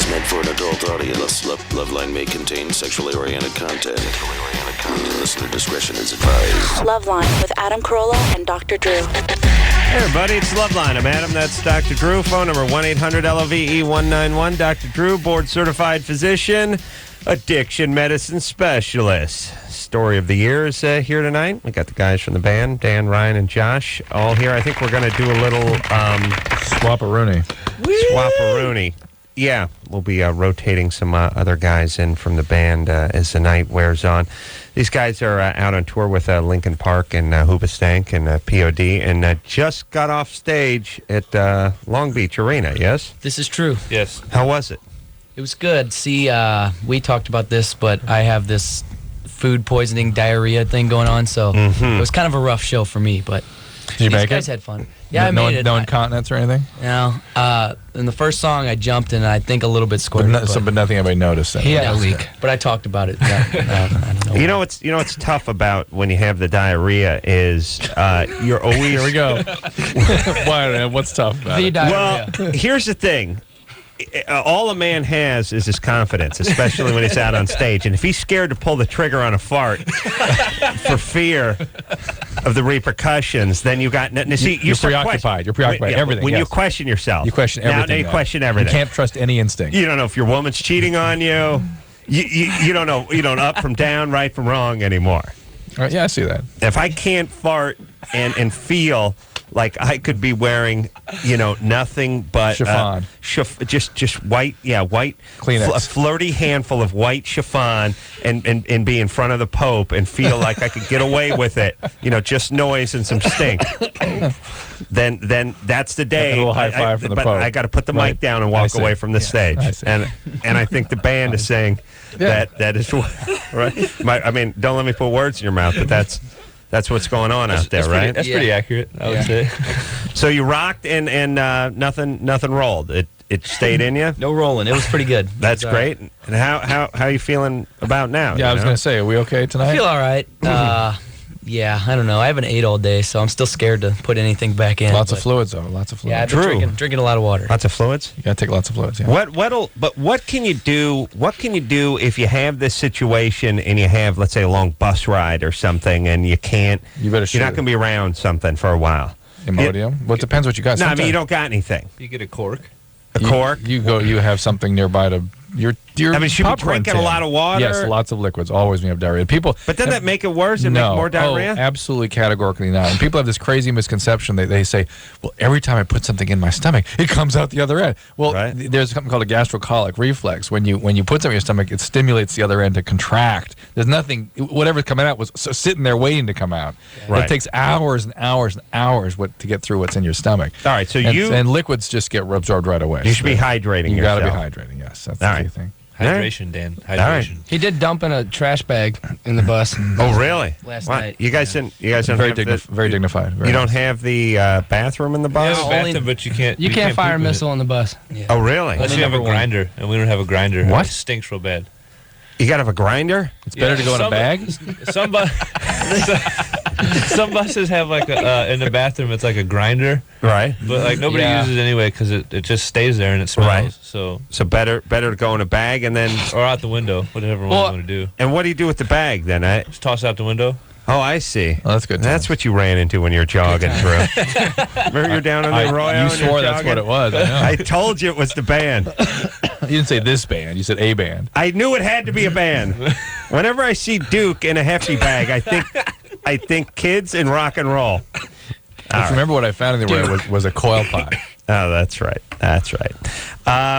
meant for an adult audience. LoveLine may contain sexually oriented content. Listener discretion is advised. LoveLine with Adam Carolla and Dr. Drew. Hey, everybody, it's LoveLine. I'm Adam. That's Dr. Drew. Phone number 1-800-LOVE-191. Dr. Drew, board-certified physician, addiction medicine specialist. Story of the year is here tonight. We got the guys from the band, Dan, Ryan, and Josh, all here. I think we're going to do a little Swap-a-rooney. Swap-a-rooney. Yeah, we'll be rotating some other guys in from the band as the night wears on. These guys are out on tour with Linkin Park and Hoobastank and POD, and just got off stage at Long Beach Arena, yes? This is true. Yes. How was it? It was good. See, we talked about this, but I have this food poisoning diarrhea thing going on, so it was kind of a rough show for me, but Did you these make guys it? had fun. Yeah, I made it. No incontinence or anything? No. In the first song, I jumped and I think a little bit squirted. But nothing anybody noticed. He had a leak. But I talked about it. Yeah, I don't know. You know what's tough about when you have the diarrhea is you're always... Here we go. What's tough about it? Diarrhea. Well, here's the thing. All a man has is his confidence, especially when he's out on stage. And if he's scared to pull the trigger on a fart for fear of the repercussions, then you got... See, You're preoccupied. You're preoccupied. Everything. When yes. you question yourself. You question everything. Now you question everything. You can't trust any instinct. You don't know if your woman's cheating on you. You don't know. You don't up from down, right from wrong anymore. All right, yeah, I see that. If I can't fart and feel like I could be wearing, nothing but Chiffon. Just white, white Kleenex. a flirty handful of white chiffon, and be in front of the Pope and feel like I could get away with it, just noise and some stink. Then that's the day. A little high five from the but Pope. I got to put the mic down and walk away from the stage. I see. And I think the band is saying that is right. Don't let me put words in your mouth, but that's what's going on out there, right? That's pretty accurate, I would say. So you rocked and nothing rolled. It stayed in you. No rolling. It was pretty good. That's great. And how are you feeling about now? Yeah, I was going to say, are we okay tonight? I feel all right. Yeah, I don't know. I haven't ate all day, so I'm still scared to put anything back in. Lots of fluids, though. Lots of fluids. Yeah, I've been drinking a lot of water. Lots of fluids. You got to take lots of fluids. Yeah. What can you do? What can you do if you have this situation and you have, let's say, a long bus ride or something, and you can't? You better shoot. You're not going to be around something for a while. Imodium? Well, it depends what you got. No, Sometimes you don't got anything. You get a cork. A cork. You have something nearby to your should be drinking a lot of water. Yes, lots of liquids. Always when you have diarrhea. People, but doesn't that make it worse and make more diarrhea? Absolutely, categorically not. And people have this crazy misconception. They say, well, every time I put something in my stomach, it comes out the other end. Well, there's something called a gastrocolic reflex. When you put something in your stomach, it stimulates the other end to contract. There's nothing, whatever's coming out was sitting there waiting to come out. Right. It takes hours and hours and hours to get through what's in your stomach. All right, so and liquids just get absorbed right away. You should be hydrating yourself. You got to be hydrating, yes. That's the key thing. Hydration, Dan. Hydration. Right. He did dump in a trash bag in the bus. Oh, really? Last night. You guys don't very dignified. You don't have the bathroom in the bus? You have a bathroom, but you can't. You can't fire a missile on the bus. Yeah. Oh, really? Unless you have a grinder, and we don't have a grinder. What? It stinks real bad. You got to have a grinder? It's better to go in a bag? Some buses have in the bathroom, it's like a grinder. Right. But nobody uses it anyway because it just stays there and it smells. Right. So better to go in a bag and then... Or out the window, whatever one you want to do. And what do you do with the bag then? Just toss it out the window. Oh, I see. Oh, that's good. That's what you ran into when you were jogging through. Remember you're down on the Arroyo? You swore that's what it was. I know. I told you it was the band. You didn't say this band. You said a band. I knew it had to be a band. Whenever I see Duke in a hefty bag, I think kids and rock and roll. Remember what I found in the array was a coil pot. Oh, that's right. That's right.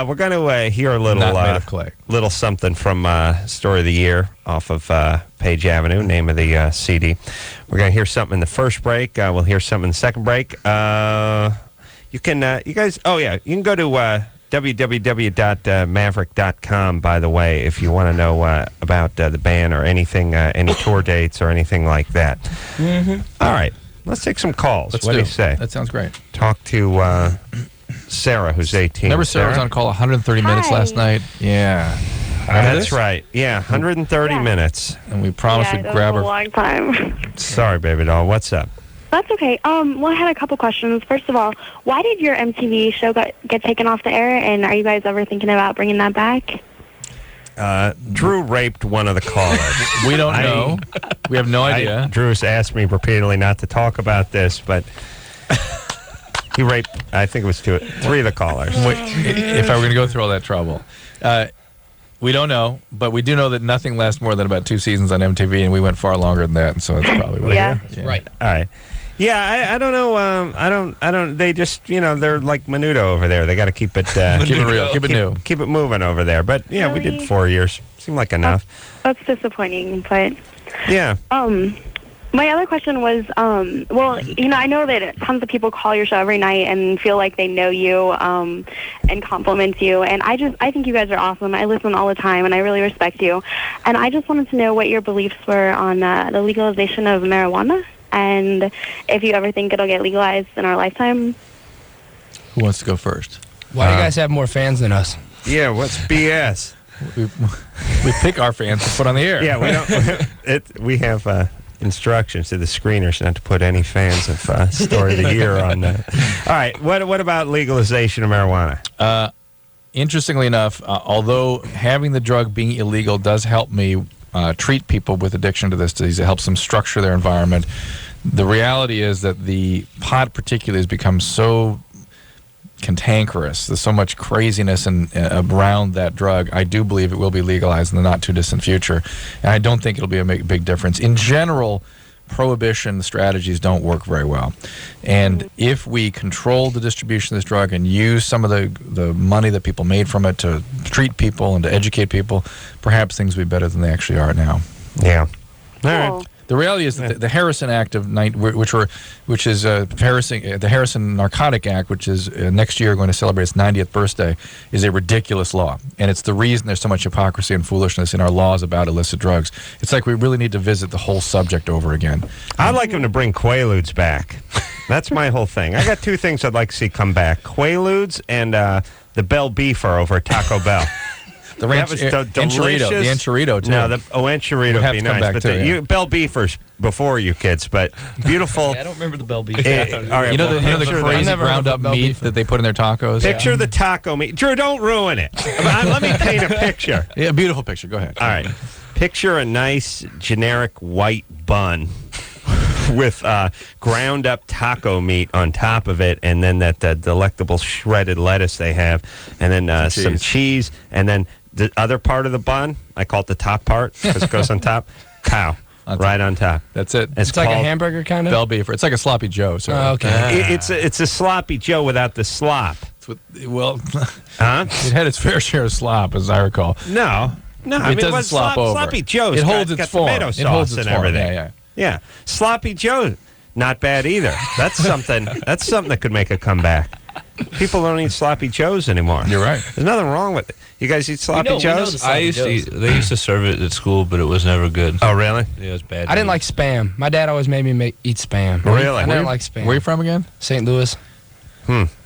We're going to hear a little Not made of clay. Little something from Story of the Year off of Page Avenue, name of the CD. We're going to hear something in the first break. We'll hear something in the second break. You can, you guys, you can go to www.maverick.com, by the way, if you want to know about the band or anything, any tour dates or anything like that. Mm-hmm. All right. Let's take some calls. What do you say? That sounds great. Talk to Sarah, who's 18. Remember Sarah was on call 130 minutes last night? Yeah. That's right. Yeah, 130 minutes. And we promised we'd grab her. A long time. Sorry, baby doll. What's up? That's okay. Well, I had a couple questions. First of all, why did your MTV show get taken off the air, and are you guys ever thinking about bringing that back? Drew raped one of the callers. We don't know. We have no idea. Drew's asked me repeatedly not to talk about this, but he raped, I think it was three of the callers. If I were going to go through all that trouble. We don't know, but we do know that nothing lasts more than about 2 seasons on MTV, and we went far longer than that, and so that's probably what Yeah. it is. Right. All right. Yeah, I don't know. I don't. They just, they're like Menudo over there. They got to keep it Keep it real. Keep it new. Keep it moving over there. But yeah, we did Really? 4 years. Seemed like enough. That's disappointing, but Yeah. my other question was, well, I know that tons of people call your show every night and feel like they know you and compliment you, and I think you guys are awesome. I listen all the time, and I really respect you. And I just wanted to know what your beliefs were on the legalization of marijuana, and if you ever think it'll get legalized in our lifetime. Who wants to go first? Why do you guys have more fans than us? Yeah. What's BS? We pick our fans to put on the air. Yeah, we don't. We have instructions to the screeners not to put any fans of Story of the Year on. All right. What about legalization of marijuana? Interestingly enough, although having the drug being illegal does help me treat people with addiction to this disease, it helps them structure their environment. The reality is that the pot particularly has become so cantankerous. There's so much craziness around that drug. I do believe it will be legalized in the not too distant future, and I don't think it'll be a big difference. In general, prohibition strategies don't work very well, and if we control the distribution of this drug and use some of the money that people made from it to treat people and to educate people, perhaps things will be better than they actually are now. Yeah. All right. Cool. The reality is that the Harrison Act of which is the Harrison Narcotic Act, which is next year going to celebrate its 90th birthday, is a ridiculous law, and it's the reason there's so much hypocrisy and foolishness in our laws about illicit drugs. It's like we really need to visit the whole subject over again. I'd like them to bring Quaaludes back. That's my whole thing. I got two things I'd like to see come back: Quaaludes and the Bell Beefer over at Taco Bell. The Enchilito, too. No, Enchilito would be nice. But Bell Beefers before you kids, but beautiful. I don't remember the Bell Beef. All right, You know the crazy never ground heard up of Bell meat Beef. that they put in their tacos? Picture the taco meat. Drew, don't ruin it. Let me paint a picture. Yeah, beautiful picture. Go ahead. All right. Picture a nice generic white bun with ground up taco meat on top of it, and then that delectable shredded lettuce they have, and then some cheese, and then the other part of the bun, I call it the top part because it goes on top, cow. Right on top. That's it. It's like a hamburger kind of? Bell Beef. It's like a sloppy Joe. So. Oh, okay. It's a sloppy Joe without the slop. Huh? It had its fair share of slop, as I recall. No. I mean, doesn't slop over. Sloppy Joe's it holds its form. Tomato sauce It holds its and form. everything. Yeah. Sloppy Joe, not bad either. That's something. That's something that could make a comeback. People don't eat sloppy Joes anymore. You're right. There's nothing wrong with it. You guys eat sloppy Joes? They used to serve it at school, but it was never good. Oh, really? Yeah, it was bad. I didn't like Spam. My dad always made me eat Spam. Really? I didn't like Spam. Where are you from again? St. Louis.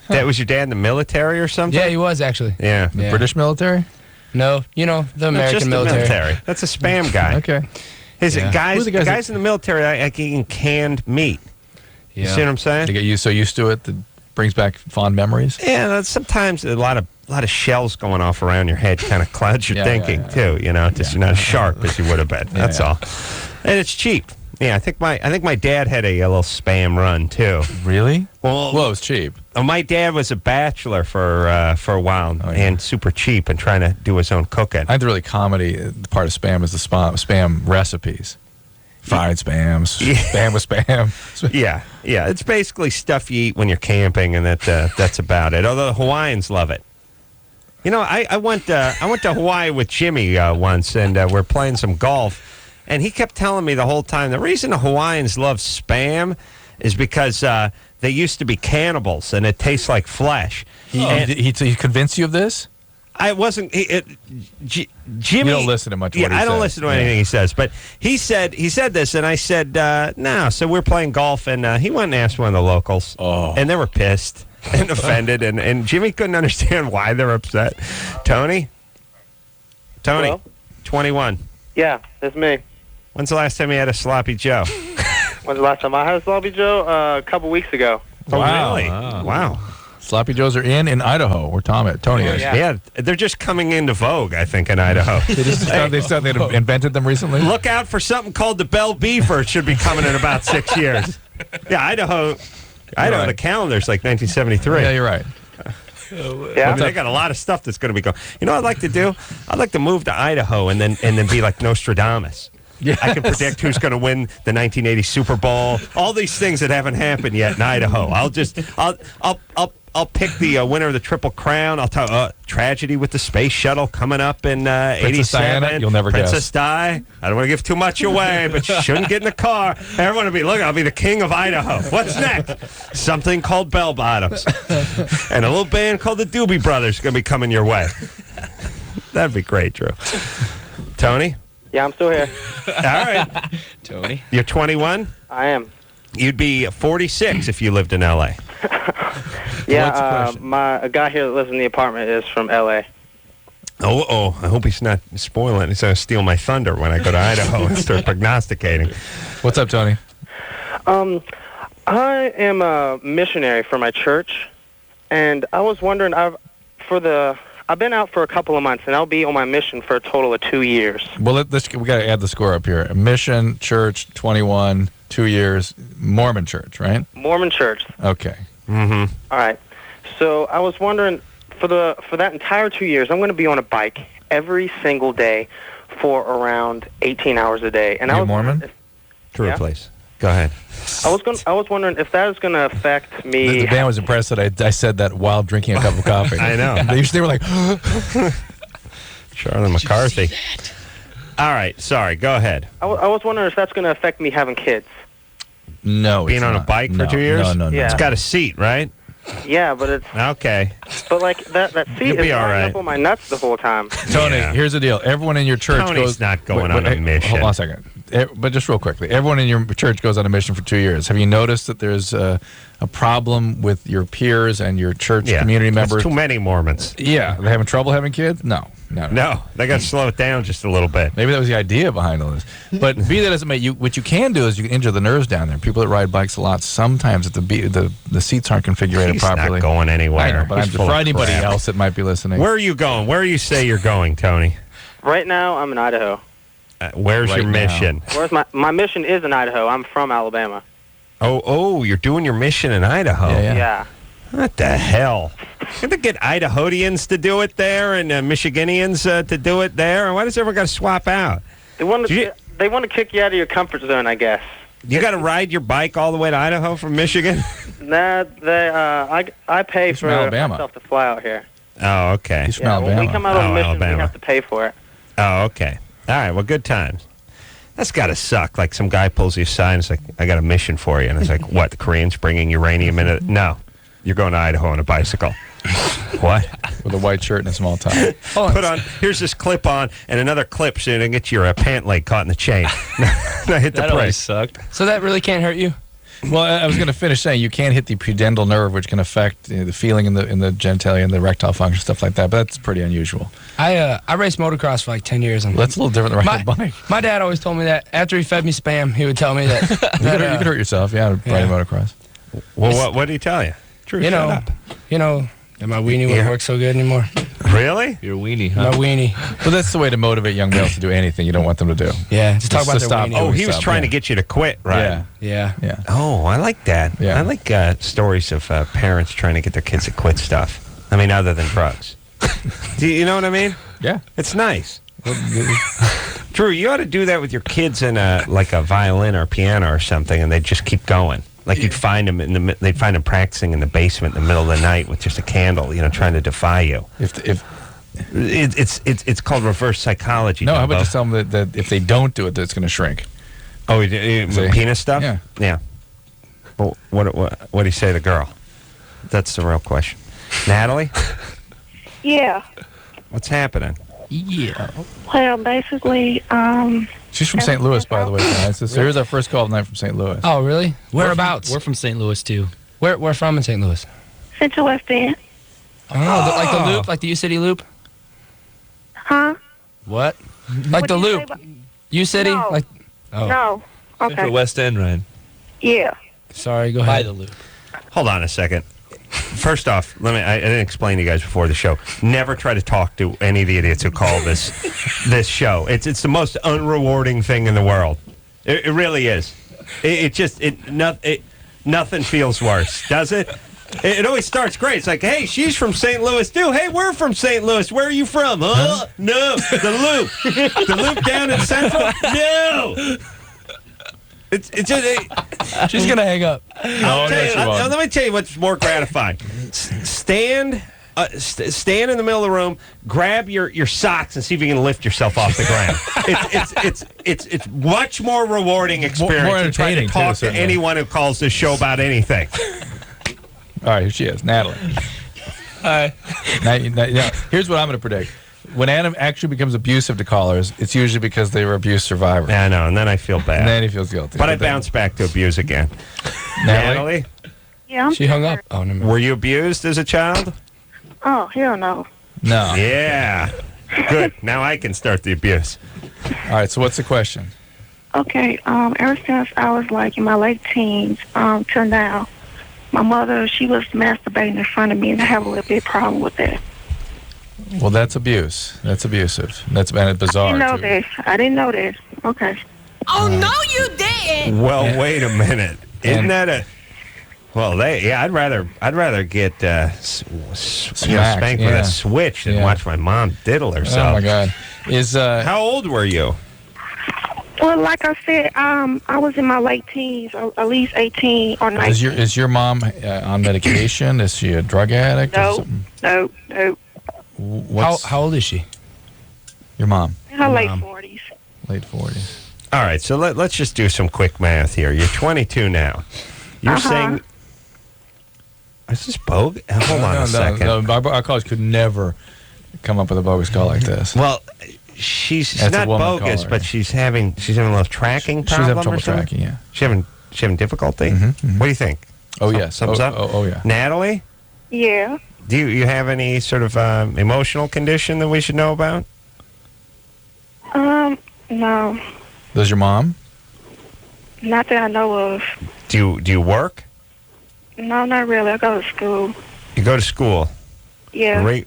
That was your dad in the military or something? Yeah, he was actually. Yeah. Yeah. British military? No, the American just military. That's a Spam guy. Okay. Guys, Who are the guys guys in the military like eating canned meat. You see what I'm saying? They get you so used to it that brings back fond memories? Yeah, sometimes a lot of shells going off around your head kind of clouds your thinking too. Just you're not as sharp as you would have been. That's all. And it's cheap. Yeah, I think my dad had a little Spam run too. Really? Well, it's cheap. My dad was a bachelor for a while and super cheap and trying to do his own cooking. I think the really comedy part of Spam is the Spam recipes. Fried Spams, Spam with Spam. Yeah. It's basically stuff you eat when you're camping, and that's about it. Although the Hawaiians love it. I went to Hawaii with Jimmy once, and we're playing some golf, and he kept telling me the whole time the reason the Hawaiians love Spam is because they used to be cannibals, and it tastes like flesh. He convinced you of this? I wasn't. Jimmy. You don't listen to much. I don't listen to anything he says. But he said this, and I said no. So we're playing golf, and he went and asked one of the locals, and they were pissed and offended, and Jimmy couldn't understand why they were upset. Tony, Hello? 21. Yeah, that's me. When's the last time you had a sloppy Joe? When's the last time I had a sloppy Joe? A couple weeks ago. Oh, Wow. really? Wow. Sloppy Joes are in Idaho, where Tony is. Yeah, they're just coming into vogue, I think, in Idaho. They said they'd invented them recently. Look out for something called the Bell Beaver. It should be coming in about 6 years. Yeah, Idaho, Right. the calendar's like 1973. Yeah, you're right. Yeah. They got a lot of stuff that's going to be going. You know what I'd like to do? I'd like to move to Idaho and then be like Nostradamus. Yes. I can predict who's going to win the 1980 Super Bowl. All these things that haven't happened yet in Idaho. I'll pick the winner of the Triple Crown. I'll tell tragedy with the space shuttle coming up in Princess 87. Diana, you'll never Princess guess. Di. I don't want to give too much away, but you shouldn't get in the car. Everyone will be, look, I'll be the king of Idaho. What's next? Something called Bell Bottoms. And a little band called the Doobie Brothers is going to be coming your way. That'd be great, Drew. Tony? Yeah, I'm still here. All right. Tony. You're 21? I am. You'd be 46 if you lived in L.A. Yeah, a guy here that lives in the apartment is from L.A. Oh, I hope he's not spoiling. He's going to steal my thunder when I go to Idaho and start prognosticating. What's up, Tony? I am a missionary for my church, and I was wondering, I've been out for a couple of months, and I'll be on my mission for a total of 2 years. Well, we got to add the score up here. Mission, church, 21, 2 years, Mormon church, right? Mormon church. Okay. Mm-hmm. All right. So I was wondering, for that entire 2 years, I'm going to be on a bike every single day for around 18 hours a day. And Are I you was Mormon? True, Yeah. please. Go ahead. I was wondering if that is going to affect me. The band was impressed that I said that while drinking a cup of coffee. I know. They were like, Charlie McCarthy. All right. Sorry. Go ahead. I was wondering if that's going to affect me having kids. no. Being it's on a not. bike for No, 2 years? No. Yeah. It's got a seat, right? Yeah, but Okay. like that seat You'll is be all lining right. up on my nuts the whole time. Tony, Yeah. here's the deal. Everyone in your church Tony's goes. not going on a hey, mission. Hold on a second. But just real quickly, everyone in your church goes on a mission for 2 years. Have you noticed that there's a problem with your peers and your church community That's members? too many Mormons. Yeah, they're having trouble having kids? No. No, they got to slow it down just a little bit. Maybe that was the idea behind all this. But be that as it may, what you can do is you can injure the nerves down there. People that ride bikes a lot, sometimes if the seats aren't configured He's properly. not going anywhere. I know, but He's full for of anybody crap. else that might be listening. Where are you going? Where do you say you're going, Tony? Right now, I'm in Idaho. Where's Right your now. mission? Where's my mission is in Idaho. I'm from Alabama. Oh, you're doing your mission in Idaho. Yeah. Yeah. What the hell? Going to get Idahoians to do it there and Michiganians to do it there? Why does everyone got to swap out? They want to kick you out of your comfort zone, I guess. You got to ride your bike all the way to Idaho from Michigan? Nah, I pay He's for from Alabama. myself to fly out here. Oh, okay. He's from Yeah, Alabama. when we come out on a mission, Alabama. we have to pay for it. Oh, okay. All right, well, good times. That's got to suck. Like some guy pulls you aside and it's like, I got a mission for you. And it's like, what, the Koreans bringing uranium in it? No, you're going to Idaho on a bicycle. What? With a white shirt and a small tie. Put on, here's this clip on and another clip so you don't get your pant leg caught in the chain. Now hit the That always brake. sucked. So that really can't hurt you? Well, I was going to finish saying you can't hit the pudendal nerve, which can affect the feeling in the genitalia and the erectile function, stuff like that. But that's pretty unusual. I raced motocross for like 10 years. And That's a little different than riding a bike. my dad always told me that after he fed me Spam, he would tell me that, You could hurt yourself, riding motocross. Well, what did he tell you? True, you know, that my weenie wouldn't work so good anymore. Really? Your weenie, My huh? weenie. Well, that's the way to motivate young males to do anything you don't want them to do. Yeah, just talk Just about to their stop. weenie. Oh, he was Stop, trying to yeah. get you to quit, right? Yeah. Yeah. Oh, I like that. Yeah. I like stories of parents trying to get their kids to quit stuff. I mean, other than drugs. Do you know what I mean? Yeah. It's nice. Drew, you ought to do that with your kids in like a violin or piano or something, and they'd just keep going. Like you'd find them they'd find them practicing in the basement in the middle of the night with just a candle, trying to defy you. It's called reverse psychology. No, how Dumbo. about just tell them that if they don't do it, that it's going to shrink. Oh, See? penis stuff? Yeah. Yeah. Well, what do you say to the girl? That's the real question. Natalie, Yeah. what's happening? Yeah. Well, basically, She's from St. Louis, by the way, guys. So here's our first call tonight from St. Louis. Oh, really? Whereabouts? We're from St. Louis too. We're from in St. Louis. Central West End. Oh, like the loop, like the U City loop. Huh? What? Like What the did you say loop. about- U City. No. Like. Oh. No. Central Okay. West End, Ryan. Yeah. Sorry, go Buy ahead. the loop. Hold on a second. First off, I didn't explain to you guys before the show. Never try to talk to any of the idiots who call this show. It's the most unrewarding thing in the world. It really is. Nothing feels worse, does it? It always starts great. It's like, hey, she's from St. Louis too. Hey, we're from St. Louis. Where are you from? Huh? No, the Loop. The Loop down in Central. No. It's just. She's gonna hang up. Let me tell you what's more gratifying. Stand in the middle of the room, grab your socks, and see if you can lift yourself off the ground. It's much more rewarding experience more than trying to entertaining, talk too, to anyone who calls this show about anything. All right, here she is, Natalie. Hi. Now, here's what I'm going to predict. When Adam actually becomes abusive to callers, it's usually because they were abuse survivors. Yeah, I know, and then I feel bad. And then he feels guilty. But I bounce back to abuse again. Natalie? Yeah. She hung up. Oh, never mind. Were you abused as a child? Oh, hell no. No. Yeah. Good. Now I can start the abuse. All right, so what's the question? Okay, ever since I was like in my late teens, till now, my mother, she was masturbating in front of me, and I have a little bit problem with that. Well, that's abuse. That's abusive. That's bizarre. I didn't know this. Okay. Oh, no, you didn't. Well, wait a minute. Isn't that a... Well, I'd rather get spanked with a switch than watch my mom diddle herself. Oh, my God. How old were you? Well, like I said, I was in my late teens, at least 18 or 19. Is your mom on medication? Is she a drug addict? Or something? No. How old is she? Your mom? In her late 40s. Late 40s. All right, so let's just do some quick math here. You're 22 now. You're saying... Is this bogus? Hold on a second. No, our college could never come up with a bogus call like this. Well, she's not bogus, caller, but she's having a little tracking problem. She's having trouble or something? tracking, yeah. She having difficulty? Mm-hmm. What do you think? Oh, yes. Thumbs up? Oh, yeah. Natalie? Yeah. Do you have any sort of emotional condition that we should know about? No. Does your mom? Not that I know of. Do you work? No, not really. I go to school. You go to school? Yeah.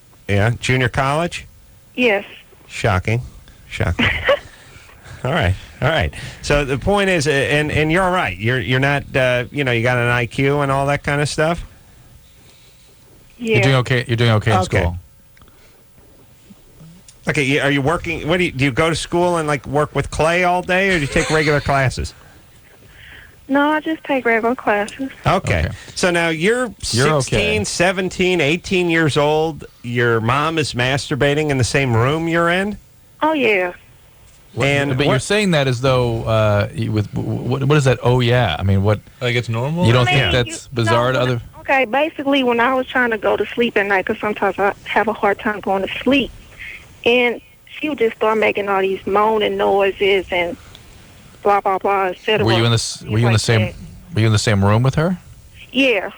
Junior college? Yes. Shocking. All right. So the point is, and you're all right. You're not, you got an IQ and all that kind of stuff? Yeah. You're doing okay in school. Okay, are you working? Do you go to school and like work with clay all day, or do you take regular classes? No, I just take regular classes. Okay. So now you're 16, 17, 18 years old. Your mom is masturbating in the same room you're in? Oh, yeah. But you're saying that as though, what is that? Oh, yeah. I mean, what? Like it's normal? You don't think that's bizarre to other... Okay, basically, when I was trying to go to sleep at night, because sometimes I have a hard time going to sleep, and she would just start making all these moaning noises and blah blah blah, etc. Were you in the same room with her? Yeah.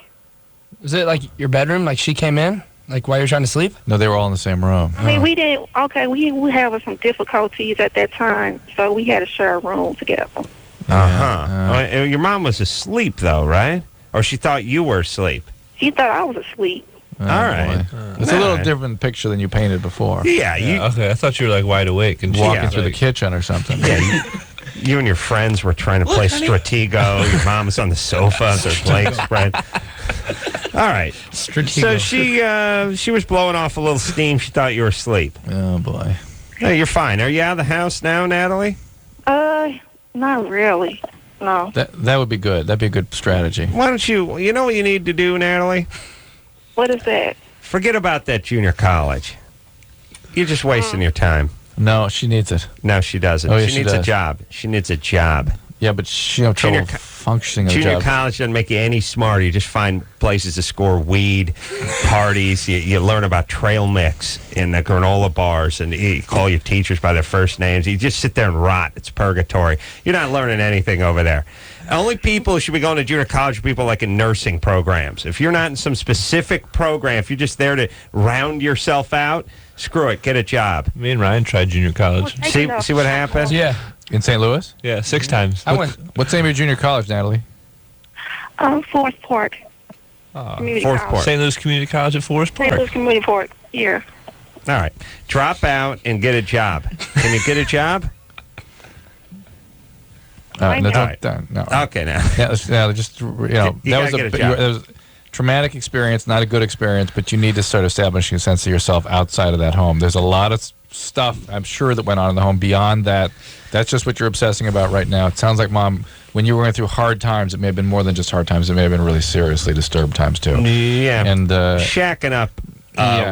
Was it like your bedroom? Like she came in? Like while you were trying to sleep? No, they were all in the same room. I mean, we didn't. Okay, we were having some difficulties at that time, so we had to share a room together. Your mom was asleep, though, right? Or she thought you were asleep? She thought I was asleep. All right. It's a little different picture than you painted before. Yeah. Okay, I thought you were like wide awake and walking through the kitchen or something. Yeah. You and your friends were trying to play Stratego. Your mom was on the sofa with her legs spread. All right. Stratego. So she was blowing off a little steam. She thought you were asleep. Oh, boy. Hey, you're fine. Are you out of the house now, Natalie? Not really. No. That would be good. That'd be a good strategy. Why don't you know what you need to do, Natalie? What is that? Forget about that junior college. You're just wasting your time. No, she needs it. No, she doesn't. Oh, yeah, she needs a job. She needs a job. Yeah, but she has trouble functioning. Junior college doesn't make you any smarter. You just find places to score weed, parties. You learn about trail mix in the granola bars, and you call your teachers by their first names. You just sit there and rot. It's purgatory. You're not learning anything over there. Only people who should be going to junior college are people like in nursing programs. If you're not in some specific program, if you're just there to round yourself out, screw it. Get a job. Me and Ryan tried junior college. See what happened? Yeah. In St. Louis? Yeah, 6 times. I went. What's the name of your junior college, Natalie? Forest Park. Community Forest college. Park. St. Louis Community College at Forest Park. St. Louis Community Park. Yeah. All right. Drop out and get a job. Can you get a job? No. Okay, now. Just that was a traumatic experience, not a good experience, but you need to start establishing a sense of yourself outside of that home. There's a lot of stuff, I'm sure, that went on in the home beyond that. That's just what you're obsessing about right now. It sounds like, Mom, when you were going through hard times, it may have been more than just hard times. It may have been really seriously disturbed times, too. Yeah. And shacking up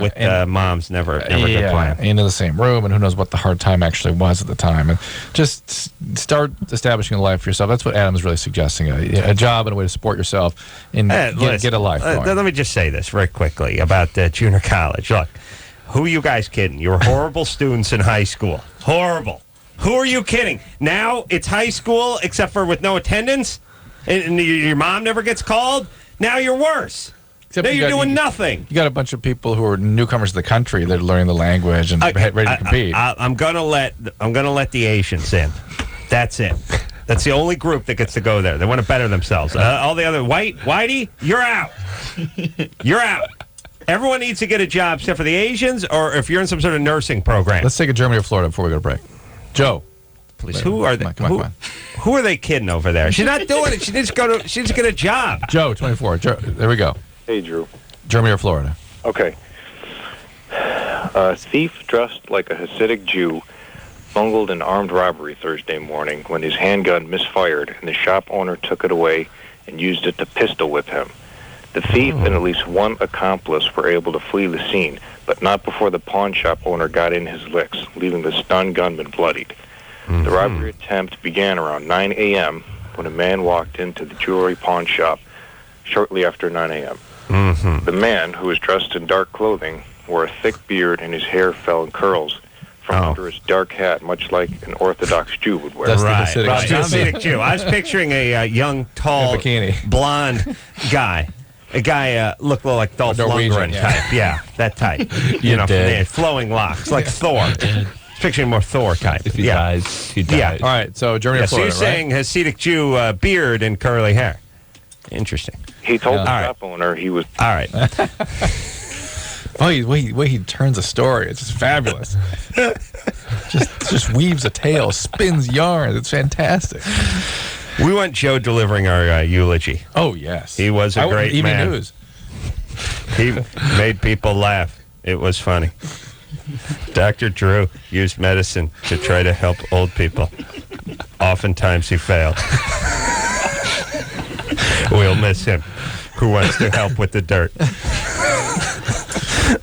with Mom's never good plan. Into the same room, and who knows what the hard time actually was at the time. And just start establishing a life for yourself. That's what Adam's really suggesting, a job and a way to support yourself and get a life going. Let me just say this very quickly about junior college. Look, who are you guys kidding? You were horrible students in high school. Horrible. Who are you kidding? Now it's high school, except for with no attendance, and your mom never gets called. Now you're worse. Except you're doing nothing. You got a bunch of people who are newcomers to the country that are learning the language and ready to compete. I'm gonna let the Asians in. That's it. That's the only group that gets to go there. They want to better themselves. All the other Whitey, you're out. You're out. Everyone needs to get a job except for the Asians, or if you're in some sort of nursing program. Let's take a Germany or Florida before we go to break. Joe, please. Who are they? Come on. Who are they kidding over there? She's not doing it. She needs to get a job. Joe, 24. There we go. Hey, Drew. Germany or Florida? Okay. A thief dressed like a Hasidic Jew bungled an armed robbery Thursday morning when his handgun misfired and the shop owner took it away and used it to pistol whip him. The thief and at least one accomplice were able to flee the scene, but not before the pawn shop owner got in his licks, leaving the stunned gunman bloodied. The robbery attempt began around 9 a.m. when a man walked into the jewelry pawn shop shortly after 9 a.m. The man, who was dressed in dark clothing, wore a thick beard and his hair fell in curls from under his dark hat, much like an Orthodox Jew would wear. That's the Hasidic Jew. I was picturing a young, tall, blonde guy. A guy looked a little like Dolph Lundgren type. Yeah, that type. From there, flowing locks, like Thor. Picturing more Thor type. If he dies, he dies. Yeah. All right, so Germany or Florida, so you're saying Hasidic Jew, beard and curly hair. Interesting. He told the shop owner he was... All right. The way he turns a story, it's just fabulous. just weaves a tale, spins yarn. It's fantastic. We want Joe delivering our eulogy. Oh, yes. He was a great man. News. He made people laugh. It was funny. Dr. Drew used medicine to try to help old people. Oftentimes he failed. We'll miss him. Who wants to help with the dirt?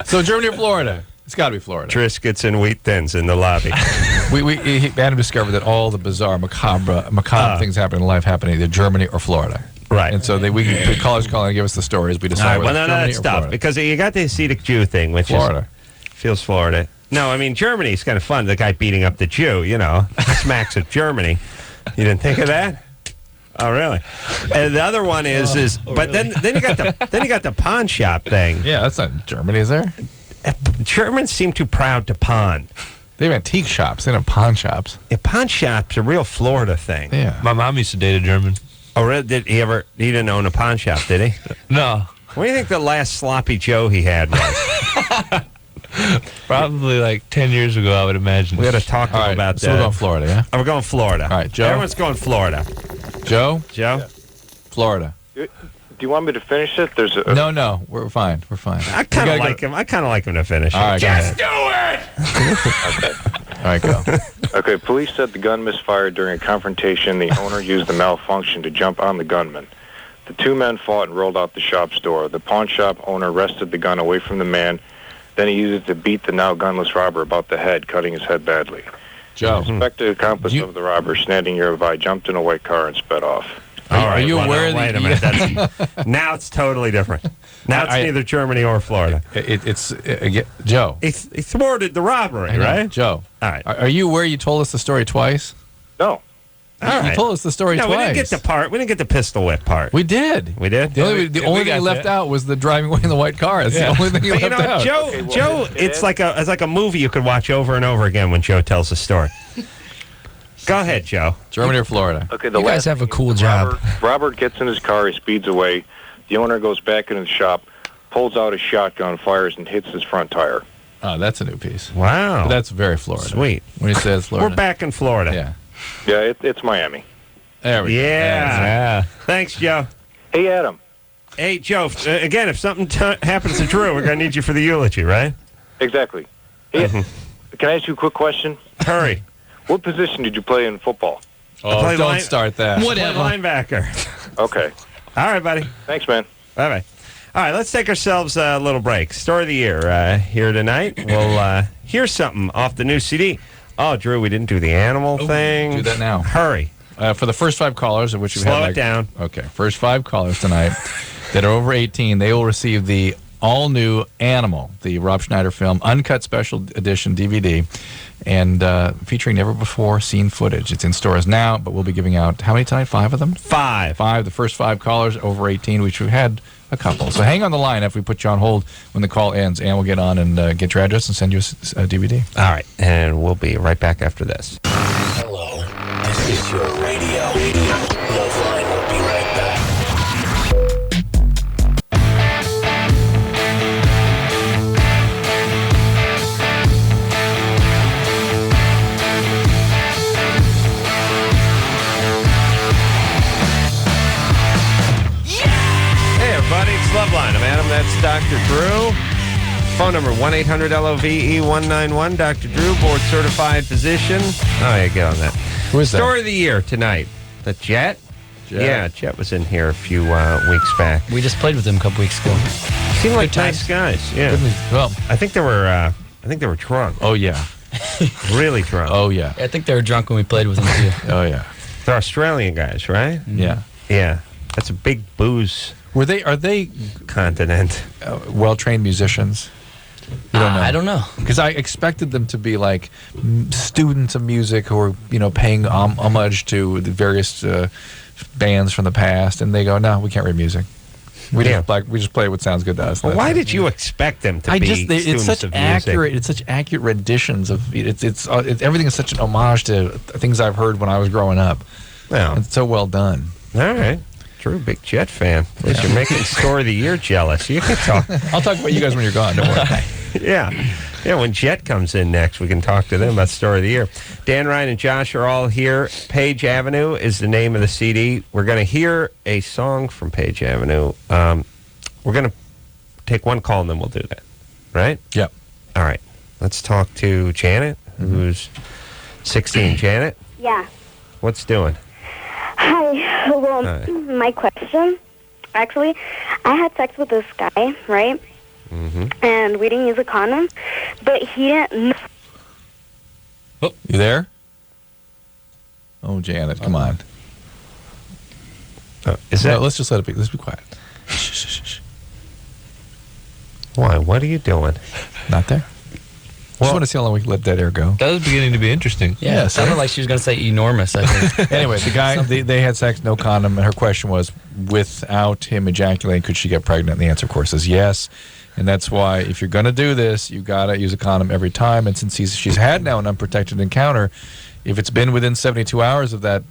So Germany or Florida? It's got to be Florida. Triscuits and wheat thins in the lobby. Adam discovered that all the bizarre, macabre things happening in life happen in either Germany or Florida. Right. And so callers call and give us the stories. We decide whether it's Germany or Florida. Because you got the Hasidic Jew thing, which feels Florida. No, I mean, Germany's kind of fun. The guy beating up the Jew, smacks of Germany. You didn't think of that? Oh, really? And the other one but then you got the pawn shop thing. Yeah, that's not Germany, is there? Germans seem too proud to pawn. They have antique shops. They don't have pawn shops. Yeah, pawn shop's a real Florida thing. Yeah. My mom used to date a German. Oh, really? He didn't own a pawn shop, did he? No. What do you think the last sloppy Joe he had was? Probably like 10 years ago, I would imagine. We got to talk to him about that. So we're going Florida, yeah? We're going Florida. All right, Joe. Everyone's going Florida. Joe? Yeah. Florida. Do you want me to finish it? No, we're fine. We're fine. I kind of like him. I kind of like him to finish. All right, just do it. Okay. All right, go. Okay, police said the gun misfired during a confrontation. The owner used the malfunction to jump on the gunman. The two men fought and rolled out the shop's door. The pawn shop owner wrested the gun away from the man. Then he used it to beat the now gunless robber about the head, cutting his head badly. Joe. The suspected accomplice of the robber, standing nearby, jumped in a white car and sped off. All right, are you aware that... Wait a minute. Now it's totally different. Now it's neither Germany or Florida. Joe. He thwarted the robbery, right? Joe. All right. Are you aware you told us the story twice? No. All right. You told us the story twice. We didn't get the part. We didn't get the pistol whip part. We did. We did? The only thing left out was the driving away in the white car. That's the only thing you left out. Joe, it's like a movie you could watch over and over again when Joe tells the story. Go ahead, Joe. Germany or Florida? Okay, You guys have a cool job. Robert gets in his car, he speeds away. The owner goes back into the shop, pulls out his shotgun, fires, and hits his front tire. Oh, that's a new piece. Wow. But that's very Florida. Sweet. When he says Florida. We're back in Florida. Yeah. Yeah, it's Miami. There we go. Yeah. Thanks, Joe. Hey, Adam. Hey, Joe, again, if something happens to Drew, we're going to need you for the eulogy, right? Exactly. Hey, can I ask you a quick question? Hurry. What position did you play in football? Oh, don't start that. Whatever. Linebacker. Okay. All right, buddy. Thanks, man. Bye-bye. All right, let's take ourselves a little break. Story of the year here tonight. We'll hear something off the new CD. Oh, Drew, we didn't do the animal thing. Do that now. Hurry. For the first 5 callers, of which we've had Slow it down. Okay, first 5 callers tonight that are over 18, they will receive the all-new Animal, the Rob Schneider film, uncut special edition DVD, and featuring never-before-seen footage. It's in stores now, but we'll be giving out, how many tonight? 5 of them? 5. 5, the first 5 callers over 18, which we've had a couple. So hang on the line if we put you on hold when the call ends, and we'll get on and get your address and send you a DVD. All right, and we'll be right back after this. Hello, this is your radio. LoveLine will be right back. Hey, everybody, it's LoveLine. I'm Adam. That's Dr. Drew. Phone number 1-800-LOVE-191. Dr. Drew, board-certified physician. Oh, yeah, get on that. Who is that? Story of the year tonight. The Jet? Yeah, Jet was in here a few weeks back. We just played with him a couple weeks ago. Seemed like nice guys. Yeah. Well, I think they were drunk. oh, yeah. Really drunk. Oh, yeah. I think they were drunk when we played with them, too. Oh, yeah. They're Australian guys, right? Yeah. Yeah. That's a big booze Are they continent. well-trained musicians? You don't know. I don't know. Because I expected them to be like students of music who are, paying homage to the various bands from the past, and they go, "No, we can't read music. We just play what sounds good to us." Well, why did you expect them to be students it's such of accurate. music? It's such accurate renditions of it's everything is such an homage to things I've heard when I was growing up. Well, It's so well done. all right. Drew, big Jet fan. At least you're making Story of the Year jealous. You can talk. I'll talk about you guys when you're gone. Don't worry. Yeah. When Jet comes in next, we can talk to them about Story of the Year. Dan, Ryan, and Josh are all here. Page Avenue is the name of the CD. We're going to hear a song from Page Avenue. We're going to take one call, and then we'll do that. Right? Yep. All right. Let's talk to Janet, who's 16. Janet? Yeah. What's doing? Hi. Well, Hi. my question, actually, I had sex with this guy, right? Mm-hmm. And we didn't use a condom, but he didn't. You there? Oh, Janet, come on. Let's just let it be. Let's be quiet. Shh. Why? What are you doing? Not there? Just want to see how long we can let that air go. That was beginning to be interesting. Yeah, it sounded like she was going to say enormous, I think. Anyway, the guy, they had sex, no condom, and her question was, without him ejaculating, could she get pregnant? And the answer, of course, is yes. And that's why, if you're going to do this, you got to use a condom every time. And since she's had now an unprotected encounter, if it's been within 72 hours of that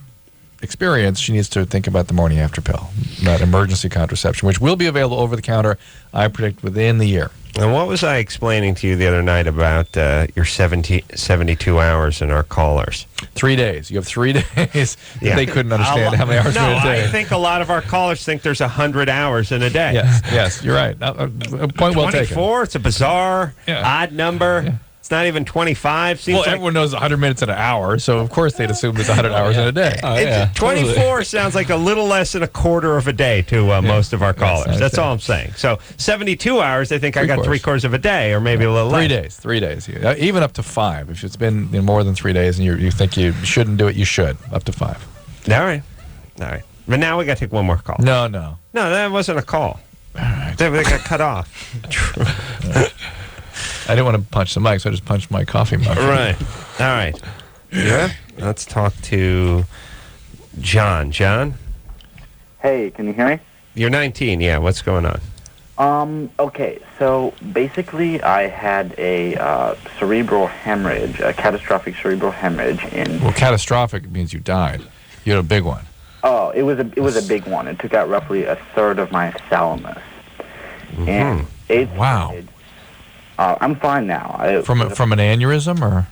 experience, she needs to think about the morning after pill, that emergency contraception, which will be available over the counter, I predict, within the year. And what was I explaining to you the other night about your 72 hours and our callers? 3 days. You have 3 days that they couldn't understand how many hours No, in a day. I think a lot of our callers think there's 100 hours in a day. Yes, you're right. Point well taken. 24, it's a bizarre, odd number. Yeah. It's not even 25. Seems like everyone knows 100 minutes in an hour, so of course they'd assume there's 100 hours in a day. 24 sounds like a little less than a quarter of a day to most of our callers. That's all I'm saying. So 72 hours, I think I got 3/4 of a day, or maybe a little less. 3 days. Even up to 5. If it's been more than 3 days and you think you shouldn't do it, you should. Up to 5. All right. But now we got to take one more call. No, that wasn't a call. All right. They got cut off. I didn't want to punch the mic, so I just punched my coffee mug. Right. All right. Yeah. Let's talk to John. John? Hey, can you hear me? You're 19. Yeah. What's going on? Okay, so basically I had a cerebral hemorrhage, a catastrophic cerebral hemorrhage Well, catastrophic means you died. You had a big one. Oh, it was a big one. It took out roughly a third of my thalamus. Mm-hmm. And it started, I'm fine now. From an aneurysm, or?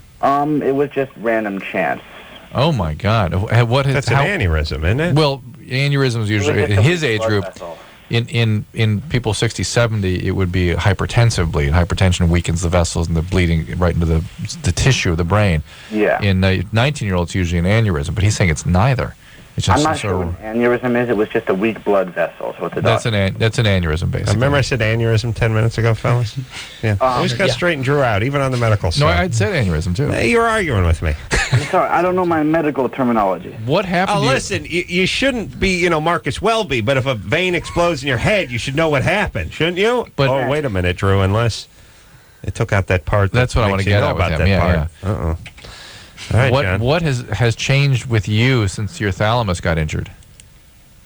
It was just random chance. Oh my God! That's an aneurysm, isn't it? Well, aneurysms usually in his age group. In people 60, 70, it would be hypertensive bleed. Hypertension weakens the vessels and the bleeding right into the tissue of the brain. Yeah. In 19-year-olds, it's usually an aneurysm, but he's saying it's neither. It's just I'm not sure what an aneurysm is. It was just a weak blood vessel. So it's a that's an aneurysm, basically. Remember I said aneurysm 10 minutes ago, fellas? Yeah. Always got straight and drew out, even on the medical side. No, I'd said aneurysm, too. Hey, you're arguing with me. I'm sorry, I don't know my medical terminology. What happened to you? Listen, you shouldn't be, Marcus Welby, but if a vein explodes in your head, you should know what happened, shouldn't you? But wait a minute, Drew, unless it took out that part. That's what I want to get at with him. Yeah. Uh-oh. All right, John. What has changed with you since your thalamus got injured?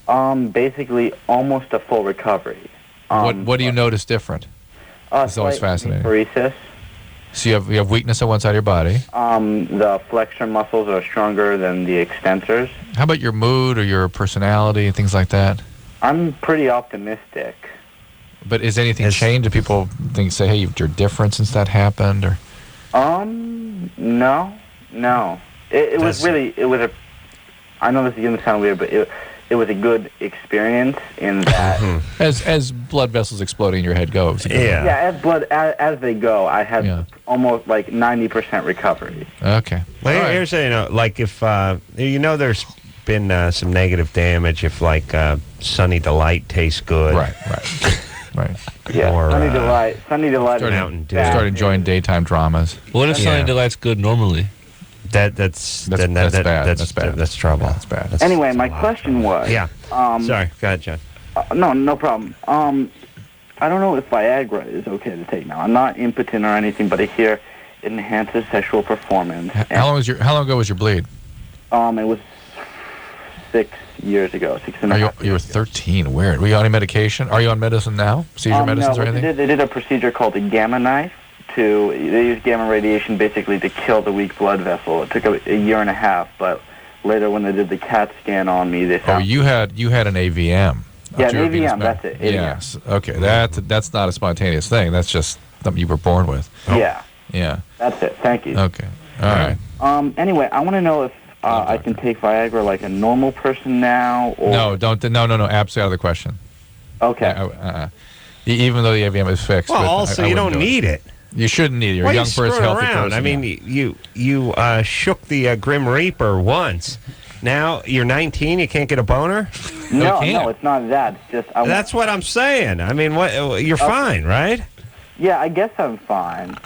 Basically, almost a full recovery. What do you notice different? It's always fascinating. Paresis. So you have weakness on one side of your body. The flexor muscles are stronger than the extensors. How about your mood or your personality and things like that? I'm pretty optimistic. But is anything changed? Do people say, hey, you're different since that happened? Or No. It was a. I know this is going to sound weird, but it was a good experience in that. As blood vessels exploding in your head go. Yeah, as they go, I had almost like 90% recovery. Okay. Well, here's like if there's been some negative damage if like Sunny Delight tastes good. Right. Yeah, or, Sunny Delight. Start enjoying daytime dramas. What if Sunny Delight's good normally? That's bad. That's trouble. That's bad. Anyway, my question was. Yeah. Sorry. Go ahead, John. No problem. I don't know if Viagra is okay to take now. I'm not impotent or anything, but I hear it enhances sexual performance. How long ago was your bleed? It was 6 years ago, 6.5. You were 13. Weird. Were you on any medication? Are you on medicine now? Seizure medicines or anything? They did a procedure called a gamma knife. They used gamma radiation basically to kill the weak blood vessel. It took a year and a half, but later when they did the CAT scan on me, they found... Oh, you had an AVM. Yeah, an AVM, that's it. Yes. Okay, that's not a spontaneous thing. That's just something you were born with. Yeah. Yeah. That's it. Thank you. Okay. All right. Anyway, I want to know if I can take Viagra like a normal person now, or... No, don't. No. Absolutely out of the question. Okay. Even though the AVM is fixed. Well, also, you don't need it. You shouldn't need it. You're a young person, healthy person. I mean, you shook the Grim Reaper once. Now you're 19. You can't get a boner. No, it's not that. It's just that's what I'm saying. I mean, you're fine, right? Yeah, I guess I'm fine.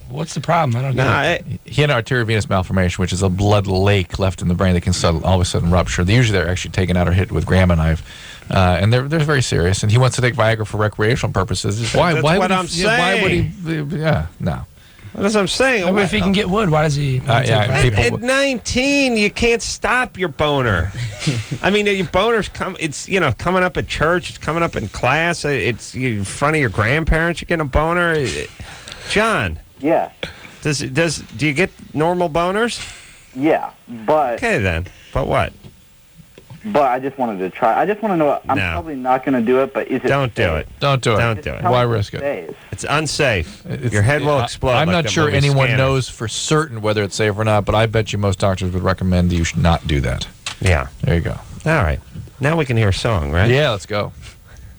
What's the problem? I don't know. He had an arteriovenous malformation, which is a blood lake left in the brain that can all of a sudden rupture. Usually they're actually taken out or hit with gamma knife. And they're very serious. And he wants to take Viagra for recreational purposes. Why? That's why what would I'm saying. Why would he? Yeah, no. That's what I'm saying. If he can get wood, why does he? At 19, you can't stop your boner. I mean, your boner's it's coming up at church. It's coming up in class. It's in front of your grandparents. You're getting a boner. John. Yeah. Do you get normal boners? Yeah, but... Okay, then. But what? But I just wanted to try. I just want to know, I'm probably not going to do it, but is it Don't do it. Don't do it. Don't do it. Why risk it? Safe. It's unsafe. Your head will explode. I'm like not sure movie anyone Scanner. knows for certain whether it's safe or not, but I bet you most doctors would recommend you should not do that. Yeah. There you go. All right. Now we can hear a song, right? Yeah, let's go.